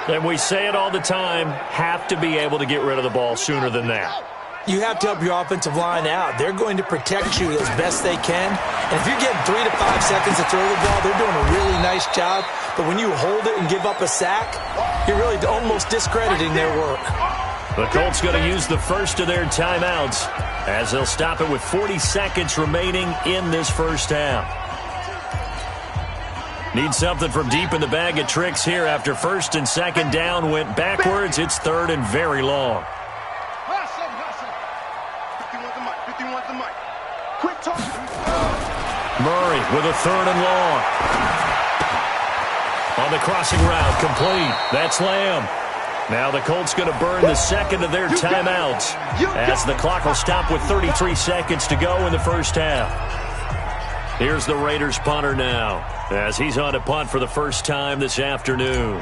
And we say it all the time, have to be able to get rid of the ball sooner than that. You have to help your offensive line out. They're going to protect you as best they can. And if you're getting 3 to 5 seconds to throw the ball, they're doing a really nice job. But when you hold it and give up a sack, you're really almost discrediting their work. The Colts going to use the first of their timeouts as they'll stop it with 40 seconds remaining in this first half. Need something from deep in the bag of tricks here after first and second down went backwards. It's third and very long. Murray with a third and long. On the crossing route, complete. That's Lamb. Now the Colts going to burn the second of their timeouts as the clock will stop with 33 seconds to go in the first half. Here's the Raiders punter now as he's on to punt for the first time this afternoon.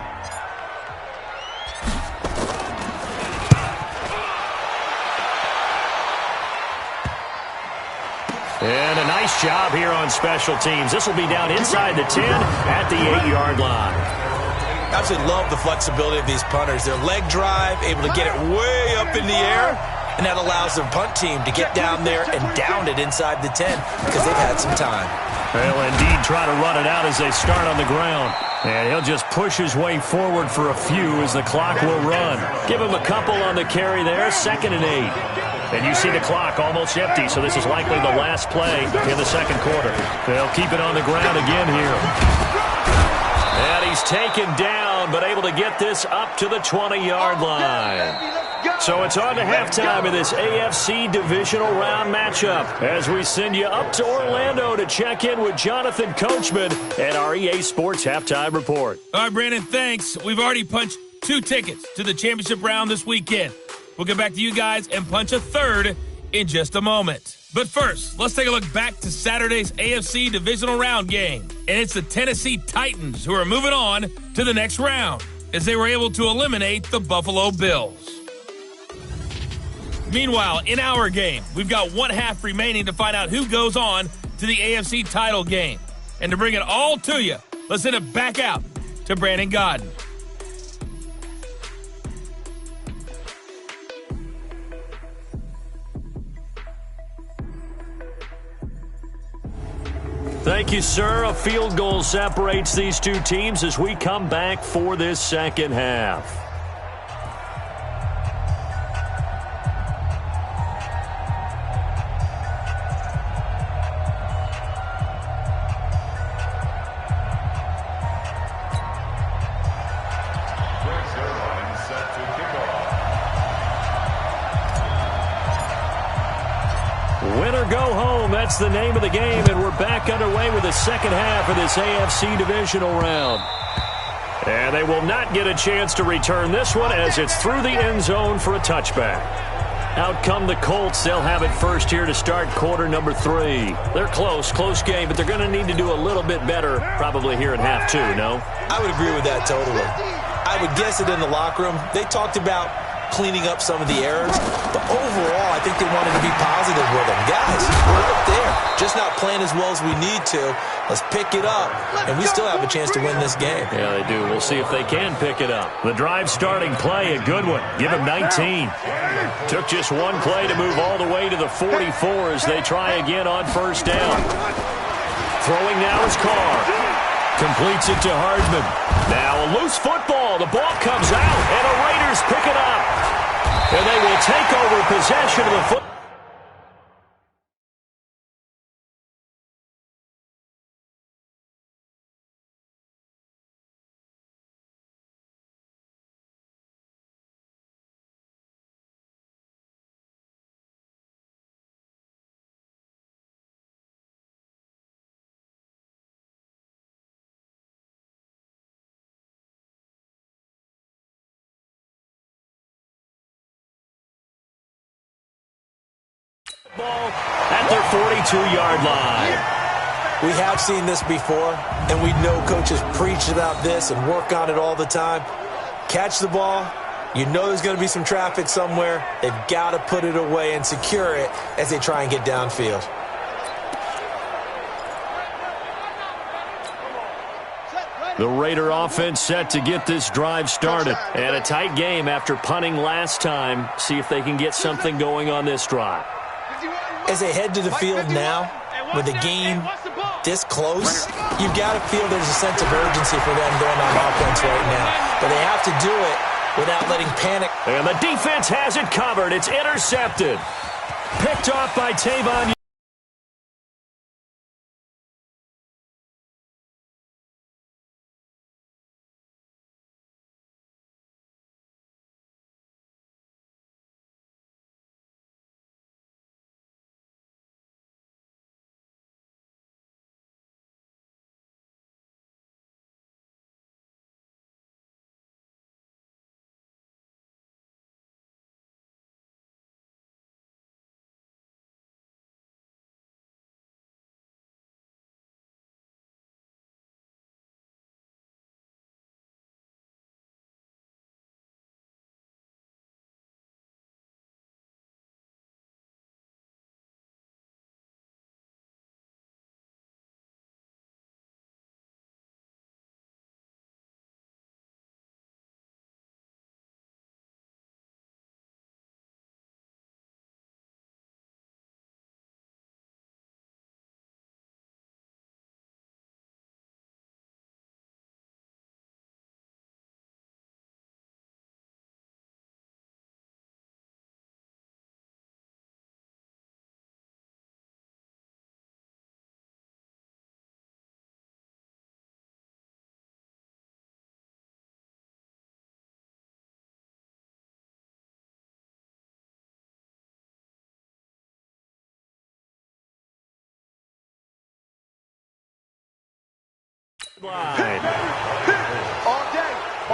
And a nice job here on special teams. This will be down inside the 10 at the 8-yard line. I absolutely love the flexibility of these punters. Their leg drive, able to get it way up in the air, and that allows their punt team to get down there and down it inside the 10 because they've had some time. They'll indeed try to run it out as they start on the ground. And he'll just push his way forward for a few as the clock will run. Give him a couple on the carry there, 2nd and 8. And you see the clock almost empty, so this is likely the last play in the second quarter. They'll keep it on the ground again here. And he's taken down, but able to get this up to the 20-yard line. So it's on to halftime of this AFC divisional round matchup as we send you up to Orlando to check in with Jonathan Coachman and our EA Sports Halftime Report. All right, Brandon, thanks. We've already punched 2 tickets to the championship round this weekend. We'll get back to you guys and punch a third in just a moment. But first, let's take a look back to Saturday's AFC divisional round game. And it's the Tennessee Titans who are moving on to the next round as they were able to eliminate the Buffalo Bills. Meanwhile, in our game, we've got 1 half remaining to find out who goes on to the AFC title game. And to bring it all to you, let's send it back out to Brandon Godden. Thank you, sir. A field goal separates these two teams as we come back for this second half. Win or go home, that's the name of the game, and we're back underway with the second half of this AFC divisional round. And they will not get a chance to return this one as it's through the end zone for a touchback. Out come the Colts. They'll have it first here to start quarter number 3. They're close game, but they're going to need to do a little bit better probably here in half 2, no? I would agree with that totally. I would guess it in the locker room. They talked about cleaning up some of the errors, but overall, I think they wanted to be positive with them. Guys, we're up there, just not playing as well as we need to. Let's pick it up, and we still have a chance to win this game. Yeah, they do. We'll see if they can pick it up. The drive starting play, a good one. Give him 19. Took just one play to move all the way to the 44 as they try again on first down. Throwing now is Carr. Completes it to Hardman. Now a loose football. The ball comes out, and the Raiders pick it up. And they will take over possession of the football. Ball at their 42-yard line. We have seen this before, and we know coaches preach about this and work on it all the time. Catch the ball. You know there's going to be some traffic somewhere. They've got to put it away and secure it as they try and get downfield. The Raider offense set to get this drive started. And a tight game after punting last time. See if they can get something going on this drive. As they head to the field now, with the game this close, you've got to feel there's a sense of urgency for them going on offense right now. But they have to do it without letting panic. And the defense has it covered. It's intercepted. Picked off by Tavon.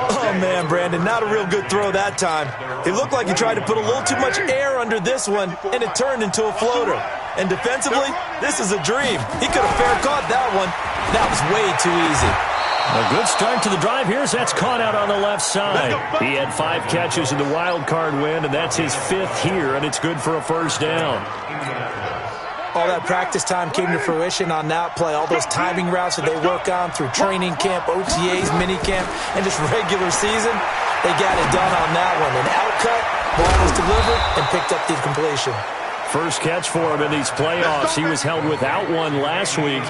Oh, man, Brandon, not a real good throw that time. It looked like he tried to put a little too much air under this one, and it turned into a floater. And defensively, this is a dream. He could have fair caught that one. That was way too easy. A good start to the drive here as that's caught out on the left side. He had 5 catches in the wild card win, and that's his 5th here, and it's good for a first down. All that practice time came to fruition on that play. All those timing routes that they work on through training camp, OTAs, minicamp, and just regular season, they got it done on that one. An outcut, ball was delivered, and picked up the completion. First catch for him in these playoffs. He was held without one last week,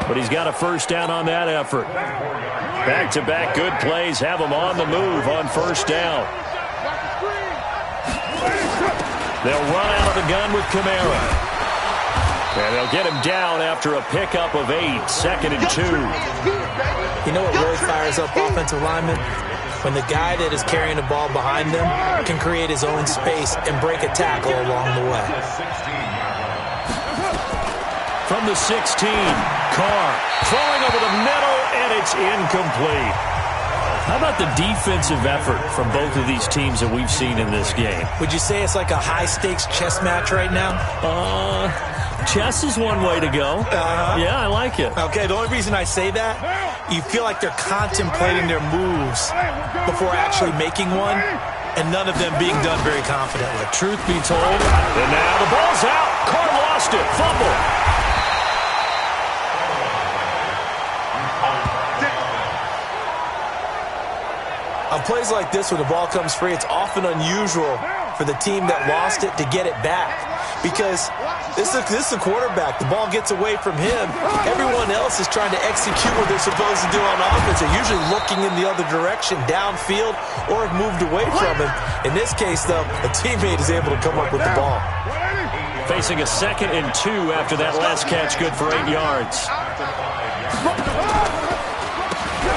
but he's got a first down on that effort. Back-to-back good plays have him on the move on first down. They'll run out of the gun with Kamara. And they'll get him down after a pickup of 8, 2nd and 2. You know what really fires up offensive linemen? When the guy that is carrying the ball behind them can create his own space and break a tackle along the way. From the 16, Carr throwing over the middle, and it's incomplete. How about the defensive effort from both of these teams that we've seen in this game? Would you say it's like a high-stakes chess match right now? Chess is one way to go. Yeah, I like it. Okay, the only reason I say that, you feel like they're contemplating their moves before actually making one, and none of them being done very confidently. Truth be told, and now the ball's out. Carr lost it. Fumble. On plays like this, when the ball comes free, it's often unusual for the team that lost it to get it back. Because this is a quarterback. The ball gets away from him. Everyone else is trying to execute what they're supposed to do on offense. They're usually looking in the other direction, downfield, or have moved away from him. In this case, though, a teammate is able to come up with the ball. Facing a 2nd and 2 after that last catch, good for 8 yards.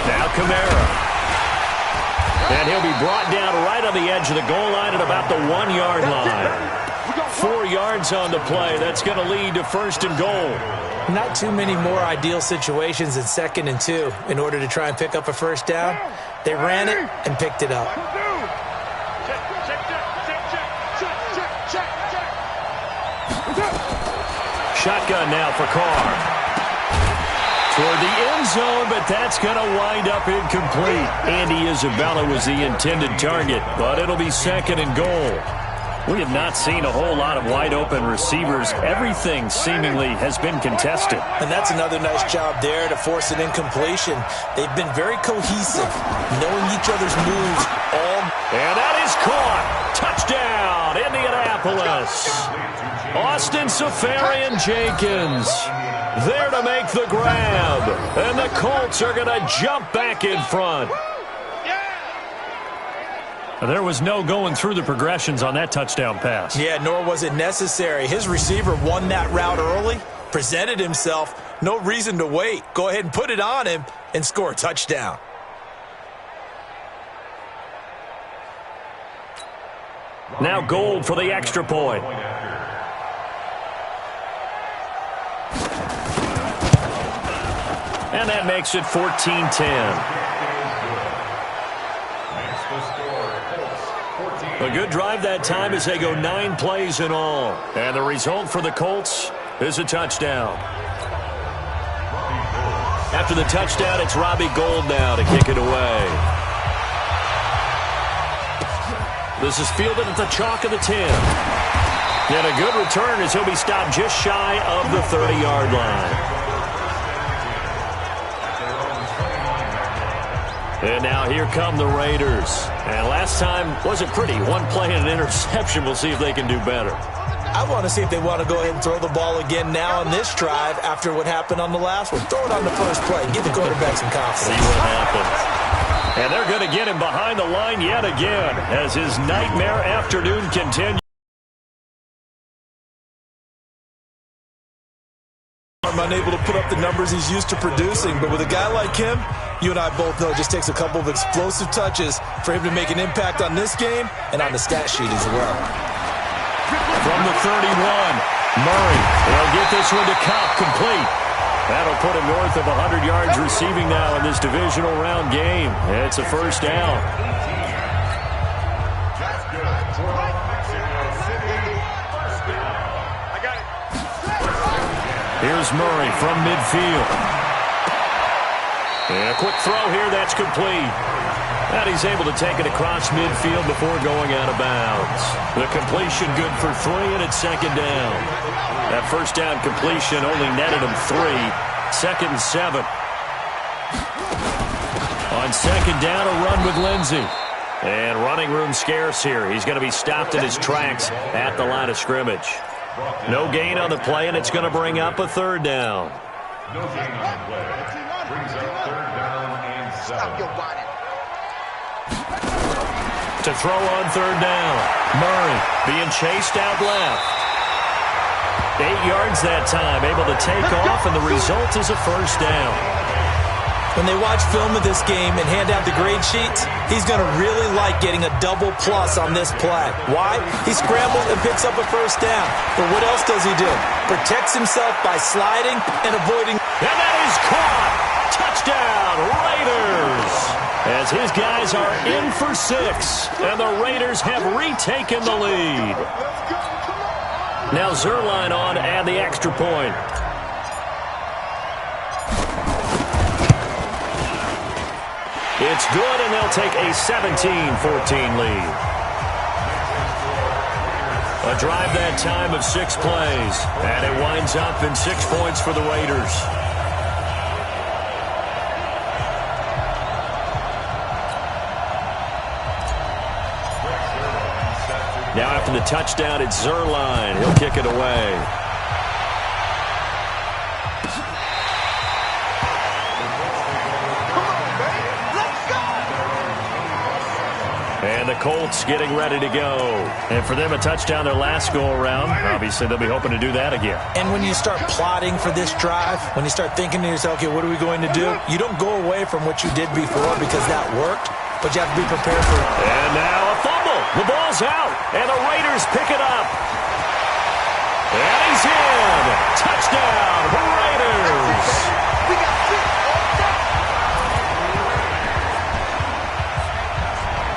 Now Kamara. And he'll be brought down right on the edge of the goal line at about the 1-yard line. 4 yards on the play. That's going to lead to 1st and goal. Not too many more ideal situations than 2nd and 2 in order to try and pick up a first down. They ran it and picked it up. Shotgun now for Carr. toward the end zone, but that's going to wind up incomplete. Andy Isabella was the intended target, but it'll be second and goal. We have not seen a whole lot of wide-open receivers. Everything seemingly has been contested. And that's another nice job there to force an incompletion. They've been very cohesive, knowing each other's moves all. And that is caught. Touchdown, Indianapolis. Austin Safarian-Jenkins there to make the grab. And the Colts are going to jump back in front. There was no going through the progressions on that touchdown pass. Yeah, nor was it necessary. His receiver won that route early, presented himself. No reason to wait. Go ahead and put it on him and score a touchdown. Now Gold for the extra point. And that makes it 14-10. A good drive that time as they go 9 plays in all. And the result for the Colts is a touchdown. After the touchdown, it's Robbie Gould now to kick it away. This is fielded at the chalk of the 10. And a good return as he'll be stopped just shy of the 30-yard line. And now here come the Raiders. And last time wasn't pretty. One play and an interception. We'll see if they can do better. I want to see if they want to go ahead and throw the ball again now on this drive after what happened on the last one. Throw it on the first play and give the quarterback some confidence. See what happens. And they're going to get him behind the line yet again as his nightmare afternoon continues. Unable to put up the numbers he's used to producing, but with a guy like him, you and I both know it just takes a couple of explosive touches for him to make an impact on this game and on the stat sheet as well. From the 31, Murray will get this one to Cobb complete. That'll put him north of 100 yards receiving now in this divisional round game. It's a first down. Here's Murray from midfield. And a quick throw here, that's complete. And he's able to take it across midfield before going out of bounds. The completion good for 3, and it's second down. That first down completion only netted him 3. Second and 7. On second down, a run with Lindsey. And running room scarce here. He's going to be stopped in his tracks at the line of scrimmage. No gain on the play, and it's going to bring up a third down. No gain on the play. Brings up third down and 7. To throw on third down. Murray being chased out left. 8 yards that time, able to take off, and the result is a first down. When they watch film of this game and hand out the grade sheets, he's going to really like getting a double plus on this play. Why? He scrambles and picks up a first down. But what else does he do? Protects himself by sliding and avoiding. And that is caught. Touchdown, Raiders. As his guys are in for 6, and the Raiders have retaken the lead. Now Zerline on and the extra point. It's good, and they'll take a 17-14 lead. A drive that time of 6 plays, and it winds up in 6 points for the Raiders. Now after the touchdown, it's Zerline. He'll kick it away. And the Colts getting ready to go. And for them, a touchdown their last go-around. Obviously, they'll be hoping to do that again. And when you start plotting for this drive, when you start thinking to yourself, okay, what are we going to do? You don't go away from what you did before because that worked, but you have to be prepared for it. And now a fumble. The ball's out, and the Raiders pick it up. And he's in. Touchdown, Raiders.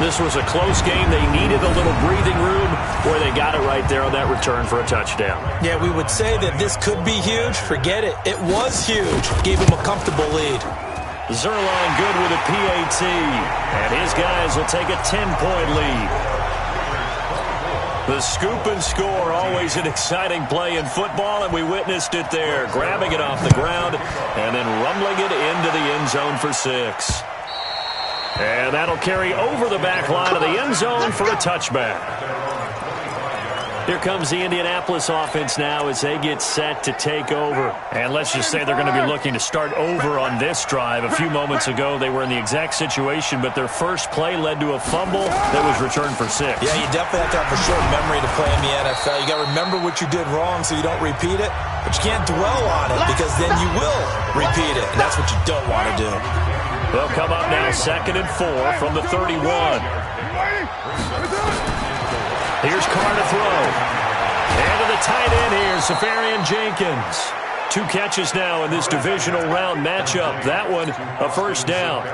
This was a close game. They needed a little breathing room, where they got it right there on that return for a touchdown. Yeah, we would say that this could be huge. Forget it. It was huge. Gave him a comfortable lead. Zerline good with a PAT, and his guys will take a 10-point lead. The scoop and score, always an exciting play in football, and we witnessed it there, grabbing it off the ground and then rumbling it into the end zone for 6. And that'll carry over the back line of the end zone for a touchback. Here comes the Indianapolis offense now as they get set to take over. And let's just say they're going to be looking to start over on this drive. A few moments ago, they were in the exact situation, but their first play led to a fumble that was returned for 6. Yeah, you definitely have to have a short memory to play in the NFL. You got to remember what you did wrong so you don't repeat it, but you can't dwell on it because then you will repeat it, and that's what you don't want to do. They'll come up now 2nd and 4 from the 31. Here's Carr to throw. And to the tight end here, Safarian Jenkins. 2 catches now in this divisional round matchup. That one, a first down.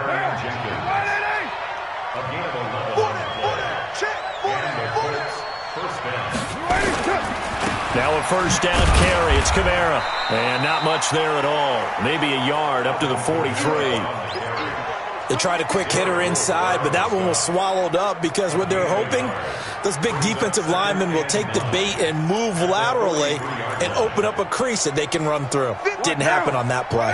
Now a first down carry. It's Kamara. And not much there at all. Maybe a yard up to the 43. They tried a quick hitter inside, but that one was swallowed up because what they're hoping, those big defensive linemen will take the bait and move laterally and open up a crease that they can run through. Didn't happen on that play.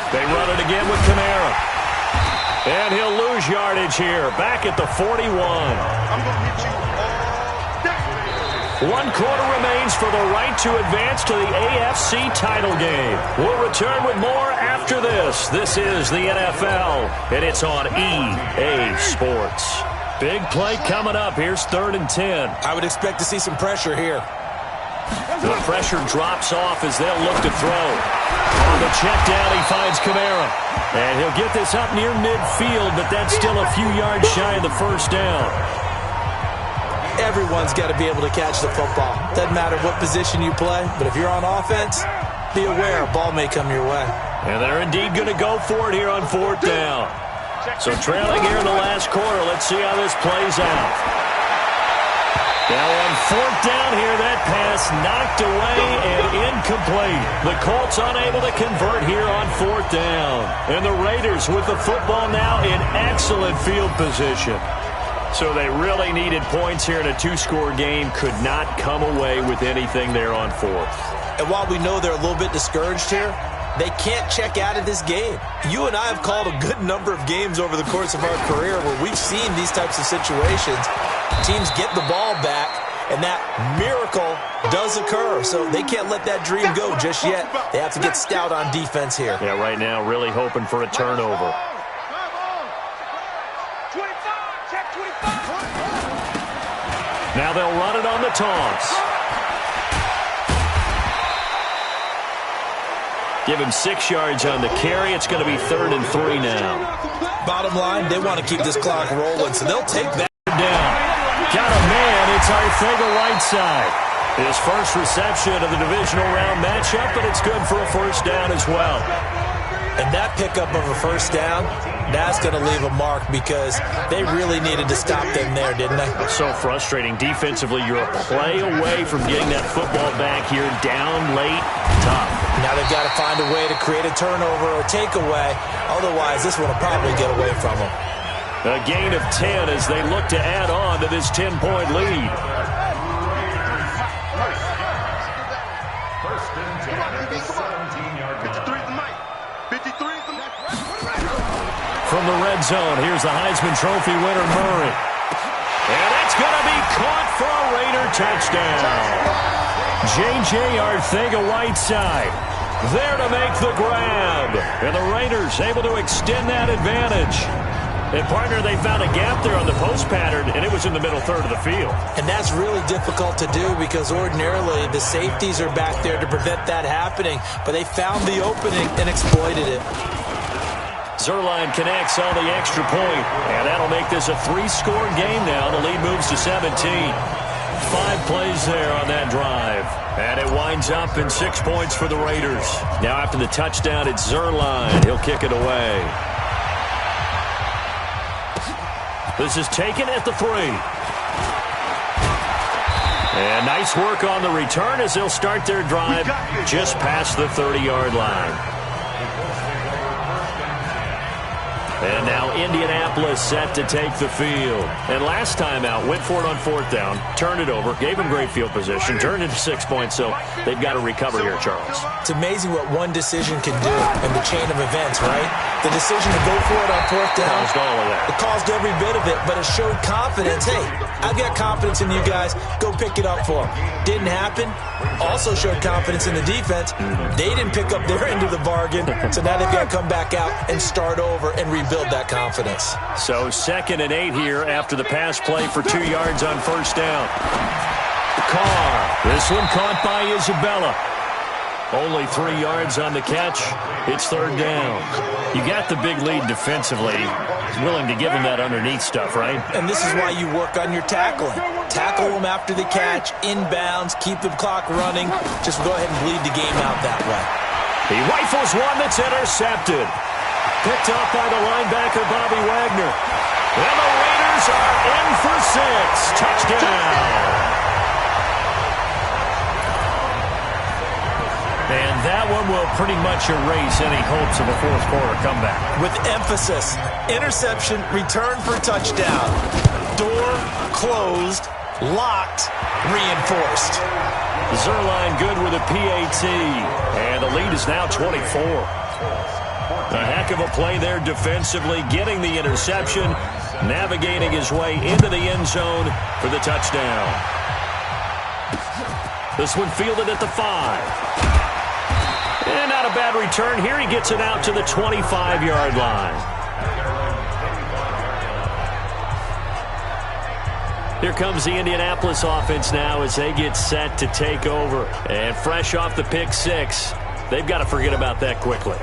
They run it again with Kamara. And he'll lose yardage here, back at the 41. I'm going to hit you. 1 quarter remains for the right to advance to the AFC title game. We'll return with more after this. This is the NFL, and it's on EA Sports. Big play coming up. Here's 3rd and 10. I would expect to see some pressure here. The pressure drops off as they'll look to throw. On the check down, he finds Kamara. And he'll get this up near midfield, but that's still a few yards shy of the first down. Everyone's got to be able to catch the football. Doesn't matter what position you play, but if you're on offense, be aware a ball may come your way. And they're indeed going to go for it here on 4th down. So trailing here in the last quarter, let's see how this plays out. Now on 4th down here, that pass knocked away and incomplete. The Colts unable to convert here on 4th down. And the Raiders with the football now in excellent field position. So they really needed points here in a 2-score game. Could not come away with anything there on 4th. And while we know they're a little bit discouraged here, they can't check out of this game. You and I have called a good number of games over the course of our career where we've seen these types of situations. Teams get the ball back, and that miracle does occur. So they can't let that dream go just yet. They have to get stout on defense here. Yeah, right now really hoping for a turnover. Now they'll run it on the toss. Give him 6 yards on the carry. It's going to be 3rd and 3 now. Bottom line, they want to keep this clock rolling, so they'll take that down. Got a man. It's Arcega-Whiteside. His first reception of the divisional round matchup, but it's good for a first down as well. And that pickup of a first down, that's going to leave a mark because they really needed to stop them there, didn't they? So frustrating. Defensively, you're a play away from getting that football back here down late. Tough. Now they've got to find a way to create a turnover or takeaway. Otherwise, this one will probably get away from them. A gain of 10 as they look to add on to this 10-point lead. From the red zone, here's the Heisman Trophy winner, Murray. And that's going to be caught for a Raider touchdown. J.J. Arcega-Whiteside there to make the grab. And the Raiders able to extend that advantage. And, partner, they found a gap there on the post pattern, and it was in the middle third of the field. And that's really difficult to do because ordinarily the safeties are back there to prevent that happening. But they found the opening and exploited it. Zerline connects on the extra point, and that'll make this a 3-score game now. The lead moves to 17. 5 plays there on that drive. And it winds up in 6 points for the Raiders. Now after the touchdown, it's Zerline. He'll kick it away. This is taken at the 3. And nice work on the return as they'll start their drive just past the 30-yard line. And now Indianapolis set to take the field. And last time out, went for it on 4th down, turned it over, gave them great field position, turned it to 6 points, so they've got to recover here, Charles. It's amazing what one decision can do in the chain of events, right? The decision to go for it on 4th down. Caused all of that. It caused every bit of it, but it showed confidence. Hey, I've got confidence in you guys. Go pick it up for them. Didn't happen. Also showed confidence in the defense. They didn't pick up their end of the bargain, so now they've got to come back out and start over and rebuild that confidence. So 2nd and 8 here after the pass play for 2 yards on 1st down. Carr. This one caught by Isabella. Only 3 yards on the catch. It's 3rd down. You got the big lead defensively. He's willing to give him that underneath stuff, right? And this is why you work on your tackling. Tackle them after the catch, inbounds, keep the clock running. Just go ahead and bleed the game out that way. He rifles one that's intercepted. Picked up by the linebacker, Bobby Wagner. And the Raiders are in for 6. Touchdown. And that one will pretty much erase any hopes of a fourth-quarter comeback. With emphasis, interception, return for touchdown. Door closed, locked, reinforced. Zerline good with a PAT. And the lead is now 24. A heck of a play there defensively, getting the interception, navigating his way into the end zone for the touchdown. This one fielded at the 5. And not a bad return here. He gets it out to the 25-yard line. Here comes the Indianapolis offense now as they get set to take over. And fresh off the pick 6, they've got to forget about that quickly.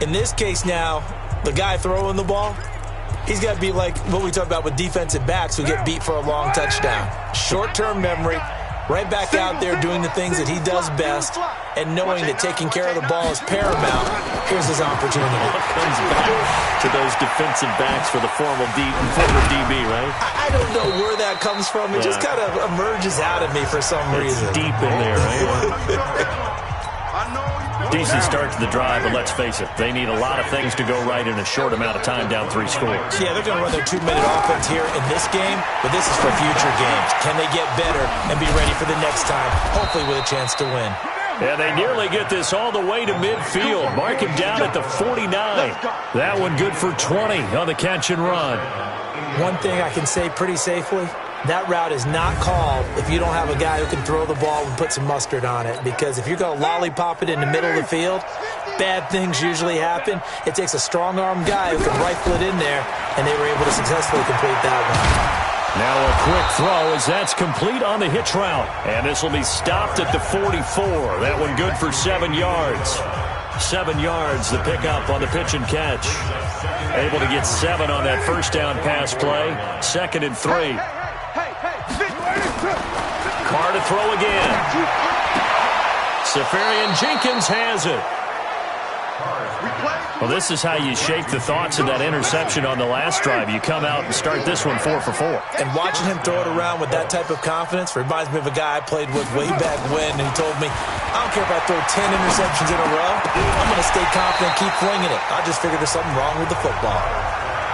In this case now, the guy throwing the ball, he's got to be like what we talk about with defensive backs who get beat for a long touchdown. Short-term memory, right back out there doing the things that he does best, and knowing that taking care of the ball is paramount. Here's his opportunity. Comes back to those defensive backs for the former DB, right? I don't know where that comes from. It just kind of emerges out of me for some reason. It's deep in there, right? Decent start to the drive, but let's face it, they need a lot of things to go right in a short amount of time, down 3 scores. Yeah, they're going to run their 2-minute offense here in this game, but this is for future games. Can they get better and be ready for the next time, hopefully with a chance to win? Yeah, they nearly get this all the way to midfield. Mark him down at the 49. That one good for 20 on the catch and run. One thing I can say pretty safely, that route is not called if you don't have a guy who can throw the ball and put some mustard on it. Because if you're going to lollipop it in the middle of the field, bad things usually happen. It takes a strong-arm guy who can rifle it in there, and they were able to successfully complete that one. Now a quick throw as that's complete on the hitch route. And this will be stopped at the 44. That one good for 7 yards. 7 yards, the pickup on the pitch and catch. Able to get 7 on that first down pass play. 2nd and 3. Carr to throw again. Safarian Jenkins has it. Well, this is how you shake the thoughts of that interception on the last drive. You come out and start this one 4 for 4. And watching him throw it around with that type of confidence reminds me of a guy I played with way back when, and he told me, I don't care if I throw 10 interceptions in a row. I'm going to stay confident, keep flinging it. I just figured there's something wrong with the football.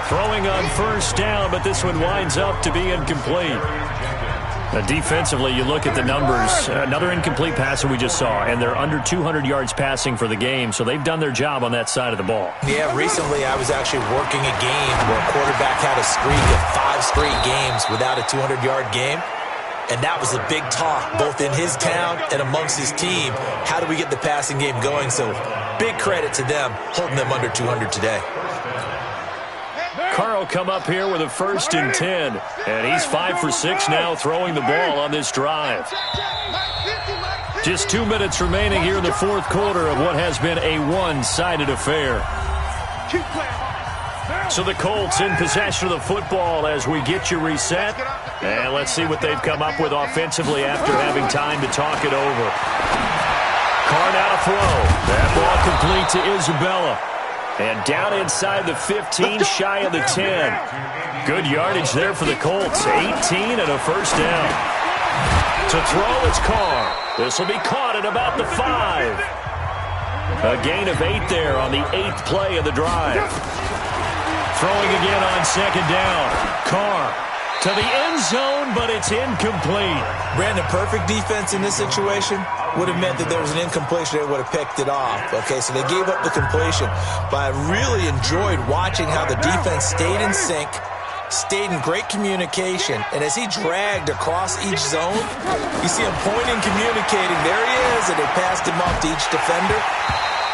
Throwing on first down, but this one winds up to be incomplete. Defensively, you look at the numbers. Another incomplete pass that we just saw, and they're under 200 yards passing for the game, so they've done their job on that side of the ball. Yeah, recently I was actually working a game where a quarterback had a streak of 5 straight games without a 200-yard game, and that was a big talk, both in his town and amongst his team. How do we get the passing game going? So big credit to them, holding them under 200 today. Carr will come up here with a 1st and 10, and he's 5 for 6 now throwing the ball on this drive. Just 2 minutes remaining here in the 4th quarter of what has been a one-sided affair. So the Colts in possession of the football as we get you reset. And let's see what they've come up with offensively after having time to talk it over. Carr now to throw. That ball complete to Isabella. And down inside the 15, shy of the 10. Good yardage there for the Colts. 18 and a first down. To throw, it's Carr. This will be caught at about the 5. A gain of 8 there on the 8th play of the drive. Throwing again on second down. Carr to the end zone, but it's incomplete. Brandon, perfect defense in this situation would have meant that there was an incompletion. They would have picked it off. Okay, so they gave up the completion. But I really enjoyed watching how the defense stayed in sync, stayed in great communication, and as he dragged across each zone, you see him pointing, communicating. There he is, and they passed him off to each defender.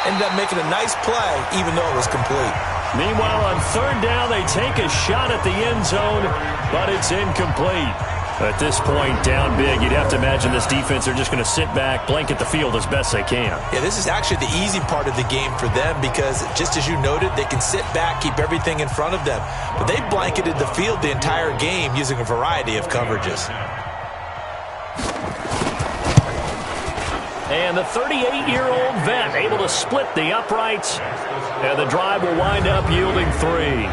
Ended up making a nice play, even though it was complete. Meanwhile, on third down, they take a shot at the end zone, but it's incomplete. At this point, down big, you'd have to imagine this defense are just going to sit back, blanket the field as best they can. Yeah, this is actually the easy part of the game for them because, just as you noted, they can sit back, keep everything in front of them. But they blanketed the field the entire game using a variety of coverages. And the 38-year-old vet able to split the uprights, and the drive will wind up yielding 3.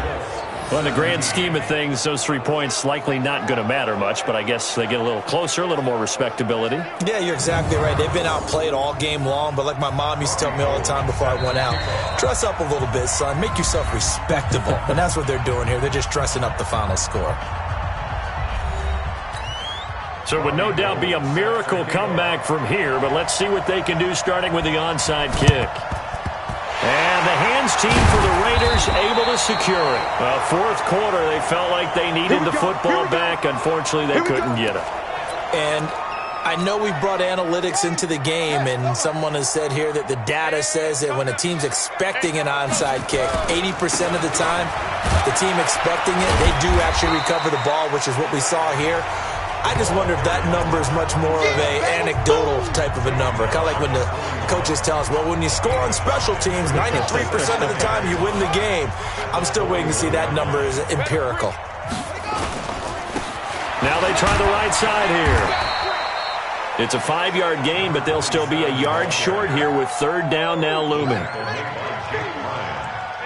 Well, in the grand scheme of things, those 3 points likely not going to matter much, but I guess they get a little closer, a little more respectability. Yeah, you're exactly right. They've been outplayed all game long, but like my mom used to tell me all the time before I went out, dress up a little bit, son. Make yourself respectable. And that's what they're doing here. They're just dressing up the final score. So it would no doubt be a miracle comeback from here, but let's see what they can do starting with the onside kick. And the hands team for the Raiders able to secure it. Well, fourth quarter, they felt like they needed the football back. Unfortunately, they couldn't get it. And I know we brought analytics into the game, and someone has said here that the data says that when a team's expecting an onside kick, 80% of the time, the team expecting it, they do actually recover the ball, which is what we saw here. I just wonder if that number is much more of an anecdotal type of a number. Kind of like when the coaches tell us, well, when you score on special teams, 93% of the time you win the game. I'm still waiting to see that number is empirical. Now they try the right side here. It's a 5-yard gain, but they'll still be a yard short here with third down now looming. Hey,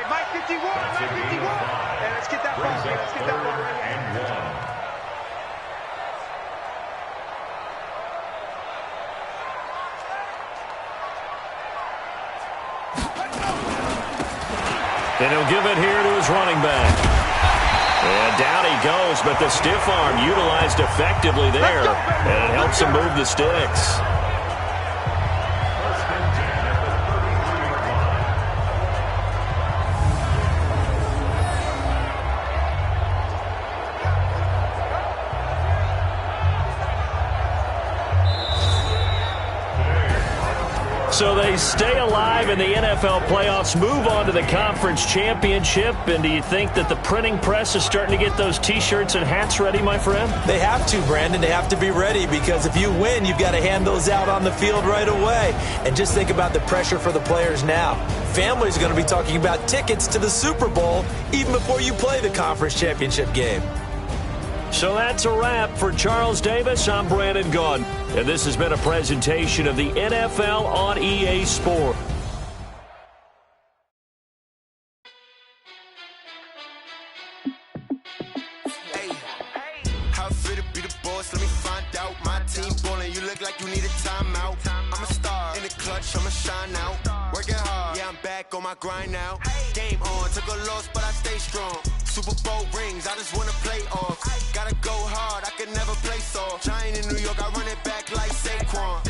Mike 51, Mike 51. Hey, let's get that ball. Let's get that ball right here. And he'll give it here to his running back. And down he goes, but the stiff arm utilized effectively there. And it helps him move the sticks. So they stay alive in the NFL playoffs, move on to the conference championship. And do you think that the printing press is starting to get those T-shirts and hats ready, my friend? They have to, Brandon. They have to be ready because if you win, you've got to hand those out on the field right away. And just think about the pressure for the players now. Families are going to be talking about tickets to the Super Bowl even before you play the conference championship game. So that's a wrap for Charles Davis. I'm Brandon Gaudin, and this has been a presentation of the NFL on EA Sport. Hey, how fit to be the boss? Let me find out. My team ballin', you look like you need a timeout. I'm a star in the clutch, I'ma shine out. Working hard, yeah, I'm back on my grind now. Game on, took a loss, but I stay strong. Super Bowl rings, I just wanna play off. Gotta go hard, I can never play soft. Giant in New York, I run it back like Saquon.